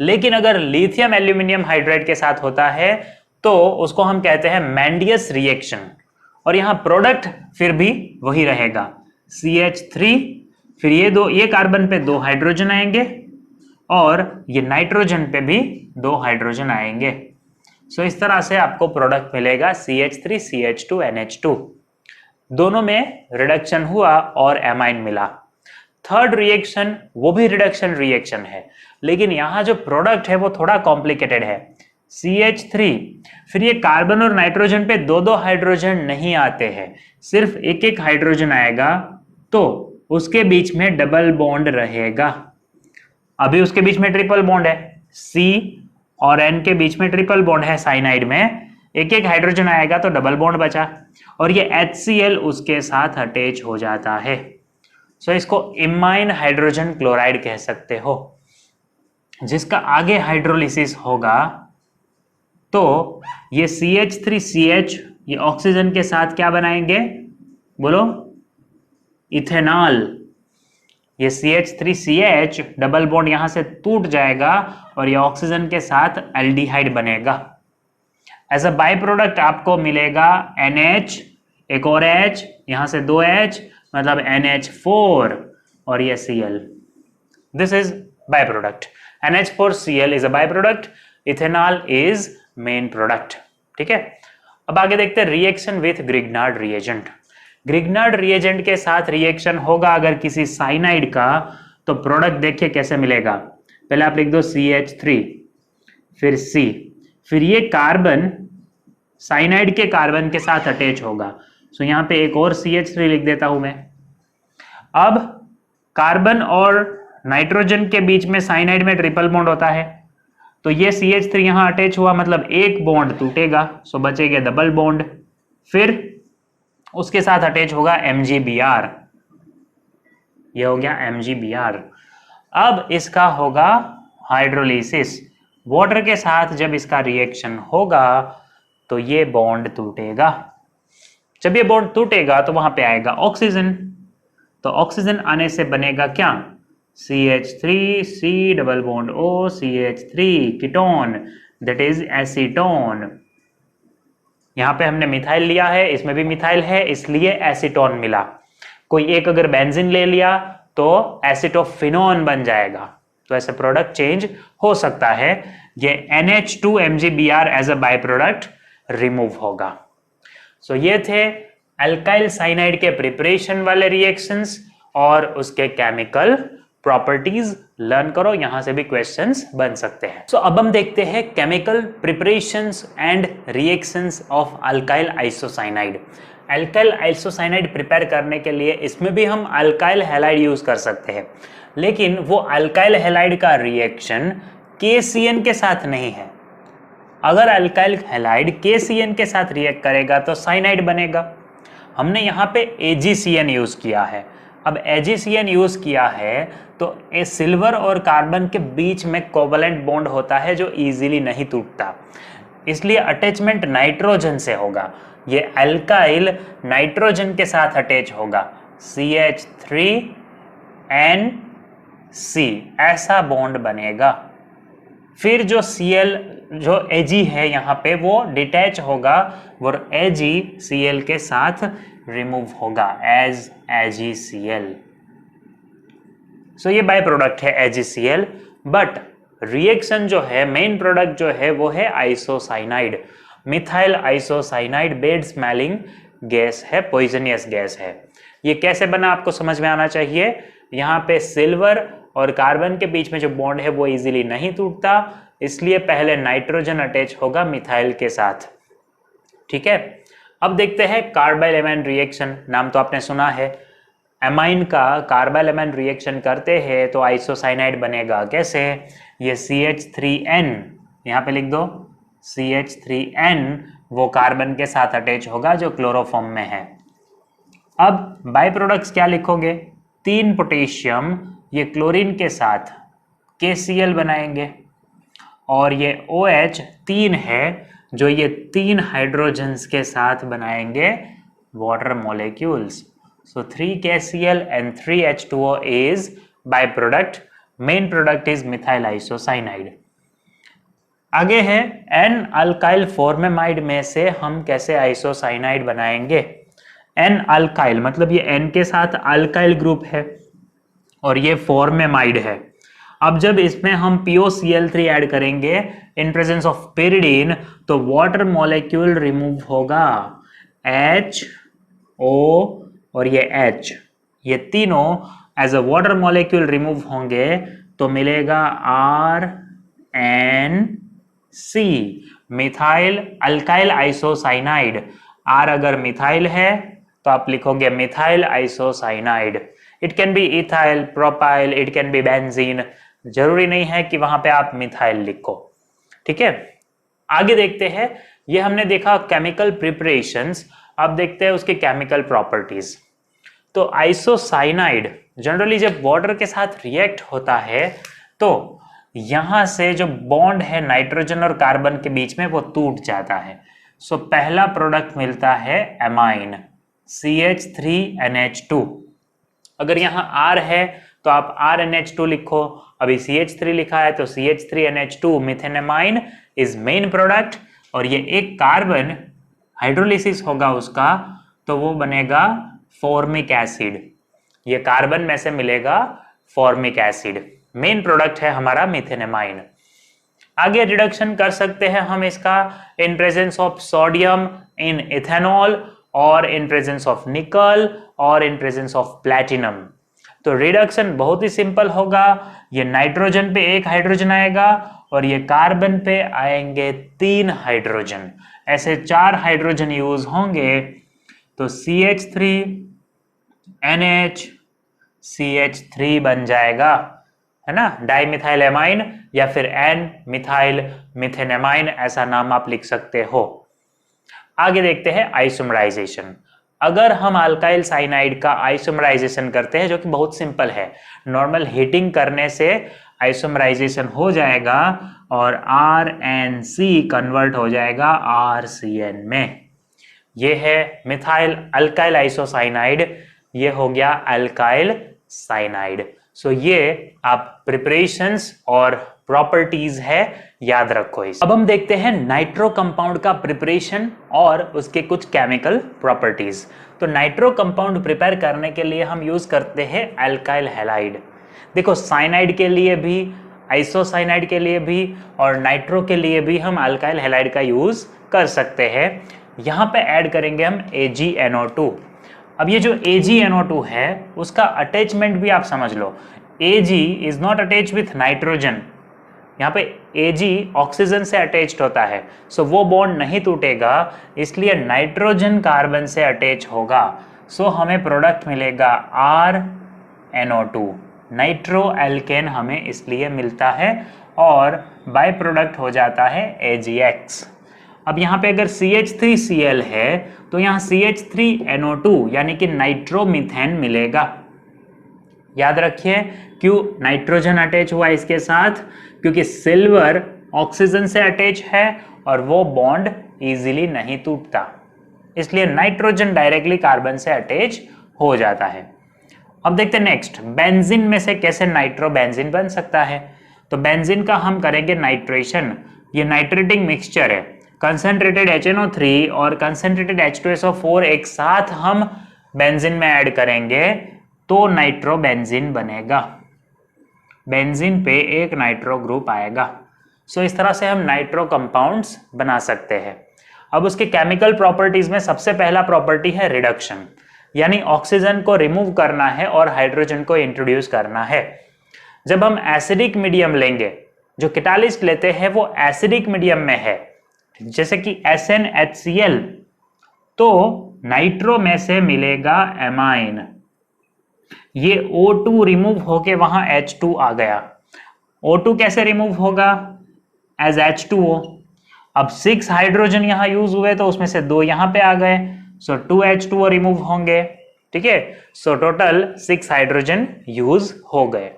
लेकिन अगर लिथियम एल्यूमिनियम हाइड्राइड के साथ होता है तो उसको हम कहते हैं मैंडियस रिएक्शन, और यहां प्रोडक्ट फिर भी वही रहेगा CH3, फिर ये कार्बन पे 2 हाइड्रोजन आएंगे और ये नाइट्रोजन पे भी 2 हाइड्रोजन आएंगे। सो इस तरह से आपको प्रोडक्ट मिलेगा CH3 CH2 NH2, दोनों में रिडक्शन हुआ और एमाइन मिला। थर्ड रिएक्शन वो भी रिडक्शन रिएक्शन है, लेकिन यहां जो प्रोडक्ट है वो थोड़ा कॉम्प्लिकेटेड है। CH3, फिर ये कार्बन और नाइट्रोजन पे 2-2 हाइड्रोजन नहीं आते हैं, सिर्फ एक एक हाइड्रोजन आएगा, तो उसके बीच में डबल बॉन्ड रहेगा। अभी उसके बीच में ट्रिपल बॉन्ड है, C और N के बीच में ट्रिपल बॉन्ड है साइनाइड में, एक एक हाइड्रोजन आएगा तो डबल बॉन्ड बचा, और ये HCl उसके साथ अटैच हो जाता है। सो इसको इमाइन हाइड्रोजन क्लोराइड कह सकते हो। जिसका आगे हाइड्रोलिसिस होगा तो ये CH3CH ये ऑक्सीजन के साथ क्या बनाएंगे, बोलो, इथेनॉल। ये CH3CH डबल बॉन्ड यहां से टूट जाएगा और ये ऑक्सीजन के साथ एल्डिहाइड बनेगा। एज अ बाय प्रोडक्ट आपको मिलेगा NH, एक और H, यहां से 2 H, मतलब NH4 और ये Cl। This is by product. NH4Cl is a by product, ethanol is main product. ठीक है, अब आगे देखते हैं reaction with Grignard reagent. Grignard reagent के साथ रिएक्शन होगा अगर किसी साइनाइड का, तो प्रोडक्ट देखिए कैसे मिलेगा। पहले आप लिख दो CH3, फिर C, फिर ये कार्बन साइनाइड के कार्बन के साथ अटैच होगा। सो यहां पे एक और CH3 लिख देता हूं मैं। अब कार्बन और नाइट्रोजन के बीच में साइनाइड में ट्रिपल बॉन्ड होता है, तो ये CH3 यहां अटैच हुआ, मतलब एक बॉन्ड टूटेगा, सो बचेगा डबल बॉन्ड, फिर उसके साथ अटैच होगा MgBr, ये हो गया MgBr। अब इसका होगा हाइड्रोलिसिस, वाटर के साथ जब इसका रिएक्शन होगा तो ये बॉन्ड टूटेगा। जब ये बॉन्ड टूटेगा तो वहां पे आएगा ऑक्सीजन, तो ऑक्सीजन आने से बनेगा क्या, CH3C double bond O CH3 ketone, that is acetone. यहां पे हमने मिथाइल लिया है, इसमें भी मिथाइल है, इसलिए एसीटोन मिला। कोई एक अगर बेंजीन ले लिया तो एसिटोफिनोन बन जाएगा। तो ऐसे प्रोडक्ट चेंज हो सकता है। ये NH2 MgBr as a by product remove होगा। सो ये थे अल्काइल साइनाइड के प्रिपरेशन वाले रिएक्शंस और उसके केमिकल प्रॉपर्टीज लर्न करो, यहां से भी क्वेश्चंस बन सकते हैं। सो अब हम देखते हैं chemical preparations and reactions of alkyl isocyanide. Alkyl isocyanide prepare करने के लिए इसमें भी हम अल्काइल हैलाइड यूज कर सकते हैं, लेकिन वो अल्काइल हैलाइड का रिएक्शन KCN के साथ नहीं है। अगर अल्काइल हैलाइड KCN के साथ रिएक्ट करेगा तो साइनाइड बनेगा। हमने यहाँ पे AgCN यूज किया है। अब AgCN यूज किया है तो ए सिल्वर और कार्बन के बीच में कोवलेंट बॉन्ड होता है जो इजीली नहीं टूटता, इसलिए अटैचमेंट नाइट्रोजन से होगा। ये अल्काइल नाइट्रोजन के साथ अटैच होगा, CH3NC, ऐसा बॉन्ड बनेगा। फिर जो Cl जो Ag है यहाँ पे वो डिटैच होगा और AgCl के साथ रिमूव होगा एज AgCl। सो ये बाय प्रोडक्ट है AgCl, बट रिएक्शन जो है, मेन प्रोडक्ट जो है वो है isocyanide. Methyl isocyanide bad smelling gas है, पॉइजनियस गैस है। ये कैसे बना आपको समझ में आना चाहिए। यहाँ पे सिल्वर और कार्बन के बीच में जो बॉन्ड है वो इजीली नहीं टूटता, इसलिए पहले नाइट्रोजन अटैच होगा मिथाइल के साथ। ठीक है, अब देखते हैं कार्बाइल एमाइन रिएक्शन। नाम तो आपने सुना है, एमाइन का कार्बाइल एमाइन रिएक्शन करते हैं तो आइसोसाइनाइड बनेगा। कैसे, ये CH3N यहाँ पे लिख दो, CH3N वो कार्बन के साथ अटैच होगा जो क्लोरोफॉर्म में है। अब बाय प्रोडक्ट्स क्या लिखोगे, 3 पोटेशियम ये क्लोरीन के साथ KCl बनाएंगे, और ये OH 3 है जो ये 3 हाइड्रोजन्स के साथ बनाएंगे water molecules. So 3 KCl and 3 H2O is byproduct main product is methyl isocyanide. आगे है एन अल्काइल फॉर्मेमाइड में से हम कैसे आइसोसाइनाइड बनाएंगे। एन अल्काइल मतलब ये एन के साथ अल्काइल ग्रुप है और ये फॉर्मेमाइड है। अब जब इसमें हम POCl3 ऐड करेंगे इन प्रेजेंस ऑफ pyridine तो वाटर मॉलिक्यूल रिमूव होगा, HO और ये H, ये तीनों as a water molecule remove होंगे तो मिलेगा RNC, methyl alkyl isocyanide. R अगर मिथाइल है तो आप लिखोगे methyl isocyanide. It can be ethyl, propyl, it can be benzene, जरूरी नहीं है कि वहां पे आप मिथाइल लिखो। ठीक है, आगे देखते हैं। ये हमने देखा केमिकल प्रिपरेशंस, अब देखते हैं उसके केमिकल प्रॉपर्टीज। तो आइसोसाइनाइड जनरली जब वाटर के साथ रिएक्ट होता है तो यहां से जो बॉन्ड है नाइट्रोजन और कार्बन के बीच में वो टूट जाता है। सो पहला प्रोडक्ट मिलता है एमाइन CH3NH2। अगर यहाँ R है तो आप RNH2 लिखो, अभी CH3 लिखा है तो CH3NH2 मिथेनेमाइन इज मेन प्रोडक्ट, और ये एक कार्बन हाइड्रोलिसिस होगा उसका तो वो बनेगा फॉर्मिक एसिड। ये कार्बन में से मिलेगा फॉर्मिक एसिड, मेन प्रोडक्ट है हमारा मिथेनेमाइन। आगे रिडक्शन कर सकते हैं हम इसका इन presence of sodium in ethanol और इन प्रेजेंस ऑफ निकल और इन प्रेजेंस ऑफ प्लैटिनम। तो रिडक्शन बहुत ही सिंपल होगा, ये नाइट्रोजन पे एक हाइड्रोजन आएगा और ये कार्बन पे आएंगे 3 हाइड्रोजन, ऐसे 4 हाइड्रोजन यूज होंगे तो CH3NH CH3 बन जाएगा, है ना, डाइमिथाइल एमाइन या फिर एन मिथाइल मिथेनेमाइन, ऐसा नाम आप लिख सकते हो। आगे देखते हैं आइसोमराइजेशन। अगर हम अल्काइल साइनाइड का आइसोमराइजेशन करते हैं जो कि बहुत सिंपल है, नॉर्मल हीटिंग करने से आइसोमराइजेशन हो जाएगा और RNC कन्वर्ट हो जाएगा RCN में। ये है मिथाइल अल्काइल आइसोसाइनाइड, ये हो गया अल्काइल साइनाइड। सो ये आप प्रिपरेशंस और प्रॉपर्टीज है, याद रखो इस। अब हम देखते हैं नाइट्रो कंपाउंड का प्रिपरेशन और उसके कुछ केमिकल प्रॉपर्टीज। तो नाइट्रो कंपाउंड प्रिपेयर करने के लिए हम यूज करते हैं अल्काइल हैलाइड। देखो साइनाइड के लिए भी, आइसोसाइनाइड के लिए भी और नाइट्रो के लिए भी हम अल्काइल हैलाइड का यूज कर सकते हैं। यहां पे ऐड करेंगे हम AgNO2। अब ये जो AgNO2 है उसका अटैचमेंट भी आप समझ लो, Ag is not attach with nitrogen, यहाँ पे Ag ऑक्सीजन से अटैच्ड होता है, सो वो बॉन्ड नहीं टूटेगा, इसलिए नाइट्रोजन कार्बन से अटैच होगा। सो हमें प्रोडक्ट मिलेगा RNO2, नाइट्रो एल्केन हमें इसलिए मिलता है और बाय प्रोडक्ट हो जाता है AgX। अब यहाँ पे अगर CH3Cl है तो यहाँ CH3NO2 यानी कि नाइट्रोमीथेन मिलेगा। याद रखिए क्यों नाइट्रोजन अटैच हुआ इसके साथ, क्योंकि सिल्वर ऑक्सीजन से अटैच है और वो बॉन्ड इजीली नहीं टूटता, इसलिए नाइट्रोजन डायरेक्टली कार्बन से अटैच हो जाता है। अब देखते हैं नेक्स्ट, बेंजीन में से कैसे नाइट्रो बेंजीन बन सकता है। तो बेंजीन का हम करेंगे नाइट्रेशन। ये नाइट्रेटिंग मिक्सचर है, कंसंट्रेटेड HNO3 और कंसंट्रेटेड H2SO4 एक साथ हम बेंजीन में ऐड करेंगे तो नाइट्रो बेंजीन बनेगा। बेंजीन पे एक नाइट्रो ग्रुप आएगा। सो इस तरह से हम नाइट्रो कंपाउंड्स बना सकते हैं। अब उसके केमिकल प्रॉपर्टीज में सबसे पहला प्रॉपर्टी है रिडक्शन, यानी ऑक्सीजन को रिमूव करना है और हाइड्रोजन को इंट्रोड्यूस करना है। जब हम एसिडिक मीडियम लेंगे, जो कैटालिस्ट लेते हैं वो एसिडिक मीडियम में है, जैसे कि SnHCl, तो नाइट्रो में से मिलेगा एमाइन, ये O2 रिमूव होके वहां H2 आ गया। O2 कैसे रिमूव होगा, एज H2O। अब 6 हाइड्रोजन यहां यूज हुए तो उसमें से 2 यहां पे आ गए, सो 2 H2O रिमूव होंगे, ठीक है। सो टोटल 6 हाइड्रोजन यूज हो गए।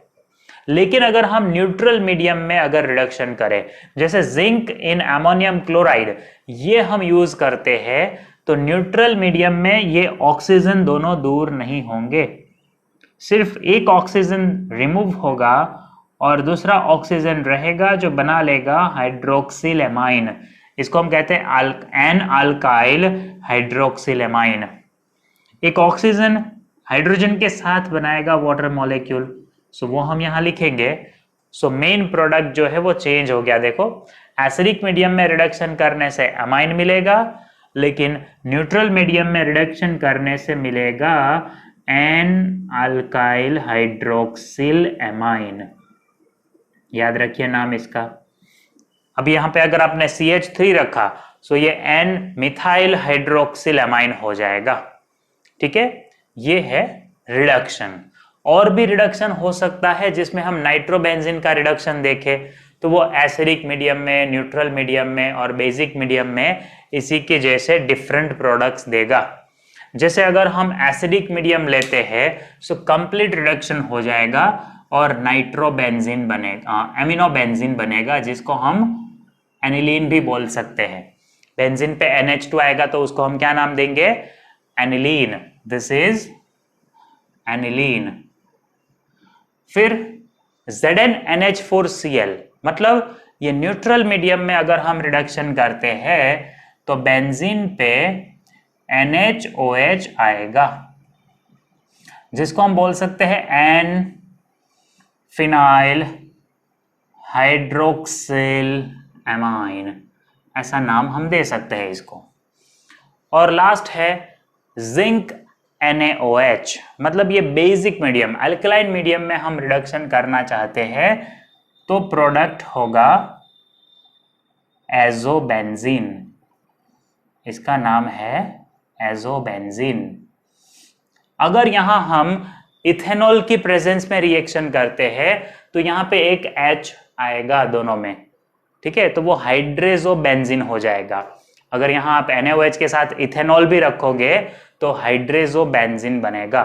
लेकिन अगर हम न्यूट्रल मीडियम में अगर रिडक्शन करें, जैसे जिंक इन अमोनियम क्लोराइड, ये हम यूज करते हैं, तो न्यूट्रल मीडियम में ये ऑक्सीजन दोनों दूर नहीं होंगे, सिर्फ एक ऑक्सीजन रिमूव होगा और दूसरा ऑक्सीजन रहेगा जो बना लेगा हाइड्रोक्सिल एमाइन। इसको हम कहते हैं एन अल्काइल हाइड्रोक्सिल एमाइन। एक ऑक्सीजन हाइड्रोजन के साथ बनाएगा वाटर मॉलिक्यूल, सो वो हम यहां लिखेंगे। सो मेन प्रोडक्ट जो है वो चेंज हो गया। देखो, एसिडिक मीडियम में रिडक्शन करने से अमाइन मिलेगा, लेकिन न्यूट्रल मीडियम में रिडक्शन करने से मिलेगा एन अल्काइल हाइड्रोक्सिल एमाइन। याद रखिए नाम इसका। अब यहां पे अगर आपने CH3 रखा तो ये एन मिथाइल हाइड्रोक्सिल एमाइन हो जाएगा। ठीक है, ये है रिडक्शन। और भी रिडक्शन हो सकता है जिसमें हम नाइट्रोबेंजीन का रिडक्शन देखें, तो वो एसिडिक मीडियम में, न्यूट्रल मीडियम में और बेसिक मीडियम में इसी के जैसे डिफरेंट प्रोडक्ट्स देगा। जैसे अगर हम एसिडिक मीडियम लेते हैं तो कंप्लीट रिडक्शन हो जाएगा और नाइट्रोबेंजीन बनेगा, एमिनोबेंजीन बनेगा, जिसको हम एनिलीन भी बोल सकते हैं। बेंजीन पे NH2 आएगा तो उसको हम क्या नाम देंगे? एनिलीन। This is aniline. फिर ZnNH4Cl, मतलब ये न्यूट्रल मीडियम में अगर हम रिडक्शन करते हैं तो बेंजीन पे NHOH आएगा, जिसको हम बोल सकते हैं एन फिनाइल हाइड्रोक्सिल एमाइन। ऐसा नाम हम दे सकते हैं इसको। और लास्ट है जिंक NaOH, मतलब ये बेसिक मीडियम, अल्कलाइन मीडियम में हम रिडक्शन करना चाहते हैं तो प्रोडक्ट होगा एजोबेंजीन। इसका नाम है एजोबेंजीन। अगर यहां हम इथेनॉल की प्रेजेंस में रिएक्शन करते हैं तो यहां पे एक H आएगा दोनों में, ठीक है, तो वो हाइड्रेजोबेंजीन हो जाएगा। अगर यहां आप NaOH के साथ इथेनॉल भी रखोगे तो हाइड्रेजोबेंजीन बनेगा।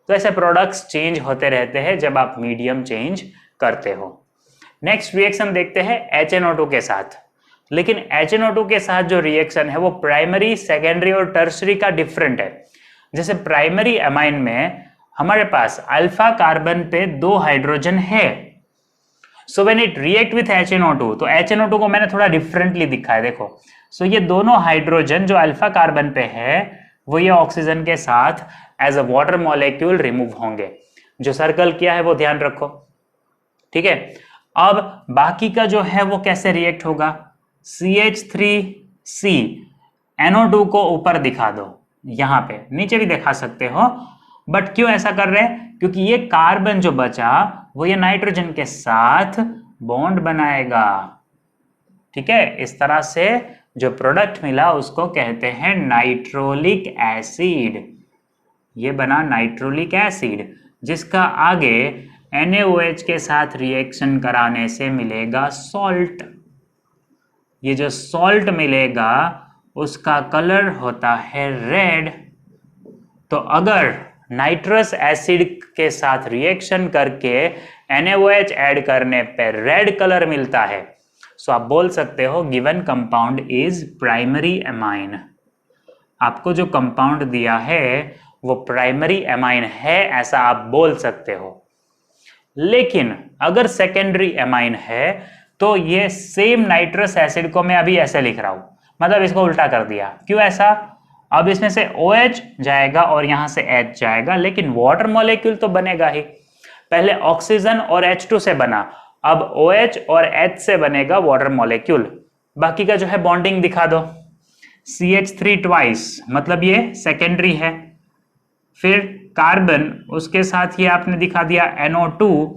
तो ऐसे प्रोडक्ट्स चेंज होते रहते हैं जब आप मीडियम चेंज करते हो। नेक्स्ट रिएक्शन देखते हैं HNO2 के साथ। लेकिन HNO2 के साथ जो रिएक्शन है वो प्राइमरी, सेकेंडरी और टर्सरी का डिफरेंट है। जैसे प्राइमरी एमाइन में हमारे पास अल्फा कार्बन पे 2 हाइड्रोजन है, so when it react with HNO2, तो HNO2 को मैंने थोड़ा डिफरेंटली दिखा है, देखो। सो ये दोनों हाइड्रोजन जो अल्फा कार्बन पे है वो ये ऑक्सीजन के साथ as a water molecule remove होंगे। जो सर्कल किया है वो ध्यान रखो, ठीक है। अब बाकी का जो है वो कैसे रिएक्ट होगा? CH3C NO2 को ऊपर दिखा दो, यहां पे नीचे भी दिखा सकते हो, बट क्यों ऐसा कर रहे हैं? क्योंकि ये कार्बन जो बचा वो ये नाइट्रोजन के साथ बॉन्ड बनाएगा, ठीक है। इस तरह से जो प्रोडक्ट मिला उसको कहते हैं नाइट्रोलिक एसिड। ये बना नाइट्रोलिक एसिड, जिसका आगे NaOH के साथ रिएक्शन कराने से मिलेगा सॉल्ट। ये जो सॉल्ट मिलेगा उसका कलर होता है रेड। तो अगर नाइट्रस एसिड के साथ रिएक्शन करके NaOH ऐड करने पर रेड कलर मिलता है, सो आप बोल सकते हो given compound is primary amine. आपको जो कंपाउंड दिया है वो प्राइमरी एमाइन है, ऐसा आप बोल सकते हो। लेकिन अगर सेकेंडरी एमाइन है तो ये सेम नाइट्रस एसिड को मैं अभी ऐसे लिख रहा हूं, मतलब इसको उल्टा कर दिया। क्यों ऐसा? अब इसमें से OH जाएगा और यहां से H जाएगा, लेकिन वाटर मॉलिक्यूल तो बनेगा ही। पहले ऑक्सीजन और H2 से बना, अब OH और H से बनेगा वाटर मॉलिक्यूल। बाकी का जो है बॉन्डिंग दिखा दो। CH3 ट्वाइस, मतलब ये सेकेंडरी है। फिर कार्बन, उसके साथ ये आपने दिखा दिया NO2,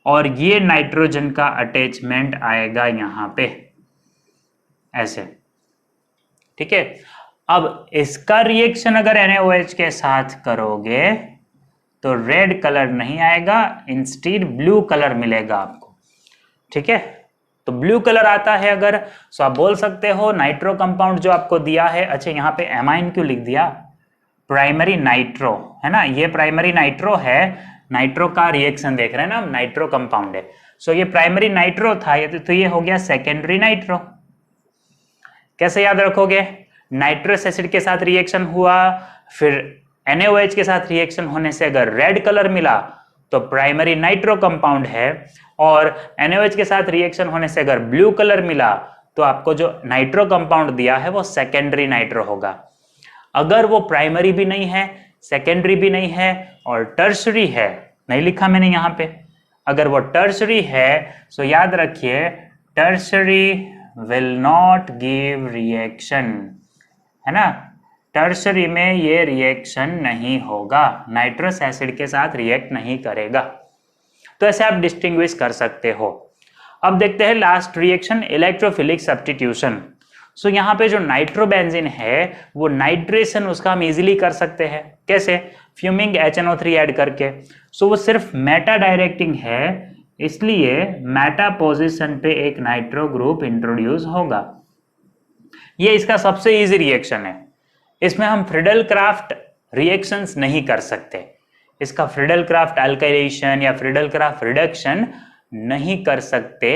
और ये नाइट्रोजन का अटैचमेंट आएगा यहां पे ऐसे, ठीक है। अब इसका रिएक्शन अगर NaOH के साथ करोगे तो रेड कलर नहीं आएगा, इंस्टेड ब्लू कलर मिलेगा आपको, ठीक है। तो ब्लू कलर आता है अगर, तो आप बोल सकते हो नाइट्रो कंपाउंड जो आपको दिया है, अच्छा यहाँ पे एमाइन क्यों लिख दिया? प्राइमरी नाइट्रो है ना, ये प्राइमरी नाइट्रो है। नाइट्रो का रिएक्शन देख रहे हैं ना हम, नाइट्रो कंपाउंड है। सो ये प्राइमरी नाइट्रो था, तो ये हो गया सेकेंडरी नाइट्रो। कैसे याद रखोगे? नाइट्रस एसिड के साथ रिएक्शन हुआ, फिर NaOH के साथ रिएक्शन होने से अगर रेड कलर मिला तो प्राइमरी नाइट्रो कंपाउंड है, और NaOH के साथ रिएक्शन होने से अगर ब्लू कलर मिला तो आपको जो नाइट्रो कंपाउंड दिया है वो सेकेंडरी नाइट्रो होगा। अगर वो प्राइमरी भी नहीं है, सेकेंडरी भी नहीं है और टर्शरी है, नहीं लिखा मैंने यहाँ पे, अगर वो टर्शरी है तो याद रखिए tertiary will not give reaction, है ना, टर्शरी में ये रिएक्शन नहीं होगा, नाइट्रस एसिड के साथ रिएक्ट नहीं करेगा। तो ऐसे आप डिस्टिंग्विश कर सकते हो। अब देखते हैं लास्ट रिएक्शन, इलेक्ट्रोफिलिक सब्स्टिट्यूशन। सो यहाँ पे जो नाइट्रोबेंजीन है वो नाइट्रेशन उसका हम इजीली कर सकते हैं। कैसे? फ्यूमिंग HNO3 ऐड करके। सो वो सिर्फ मेटा डायरेक्टिंग है, इसलिए मेटा पोजीशन पे एक नाइट्रो ग्रुप इंट्रोड्यूस होगा। ये इसका सबसे इजी रिएक्शन है, इसमें हम फ्रीडल क्राफ्ट रिएक्शंस नहीं कर सकते, इसका फ्रीडल क्राफ्ट अल्काइलेशन या फ्रीडल क्राफ्ट रिडक्शन नहीं कर सकते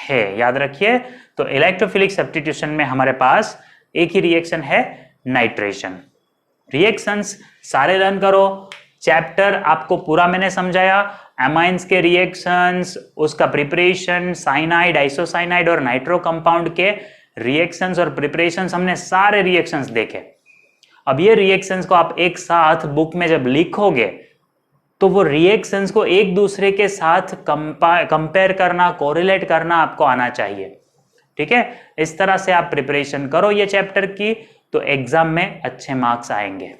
हैं, याद रखिए। तो इलेक्ट्रोफिलिक सब्स्टिट्यूशन में हमारे पास एक ही रिएक्शन है, नाइट्रेशन। रिएक्शंस सारे लर्न करो, चैप्टर आपको पूरा मैंने समझाया, एमाइंस के रिएक्शंस, उसका प्रिपरेशन, साइनाइड, आइसोसाइनाइड और नाइट्रो कंपाउंड के रिएक्शंस और प्रिपरेशंस, हमने सारे रिएक्शंस देखे। अब ये रिएक्शंस को आप एक साथ बुक में जब लिखोगे तो वो रिएक्शंस को एक दूसरे के साथ कंपेयर करना, कोरिलेट करना आपको आना चाहिए, ठीक है। इस तरह से आप प्रिपरेशन करो ये चैप्टर की, तो एग्जाम में अच्छे मार्क्स आएंगे।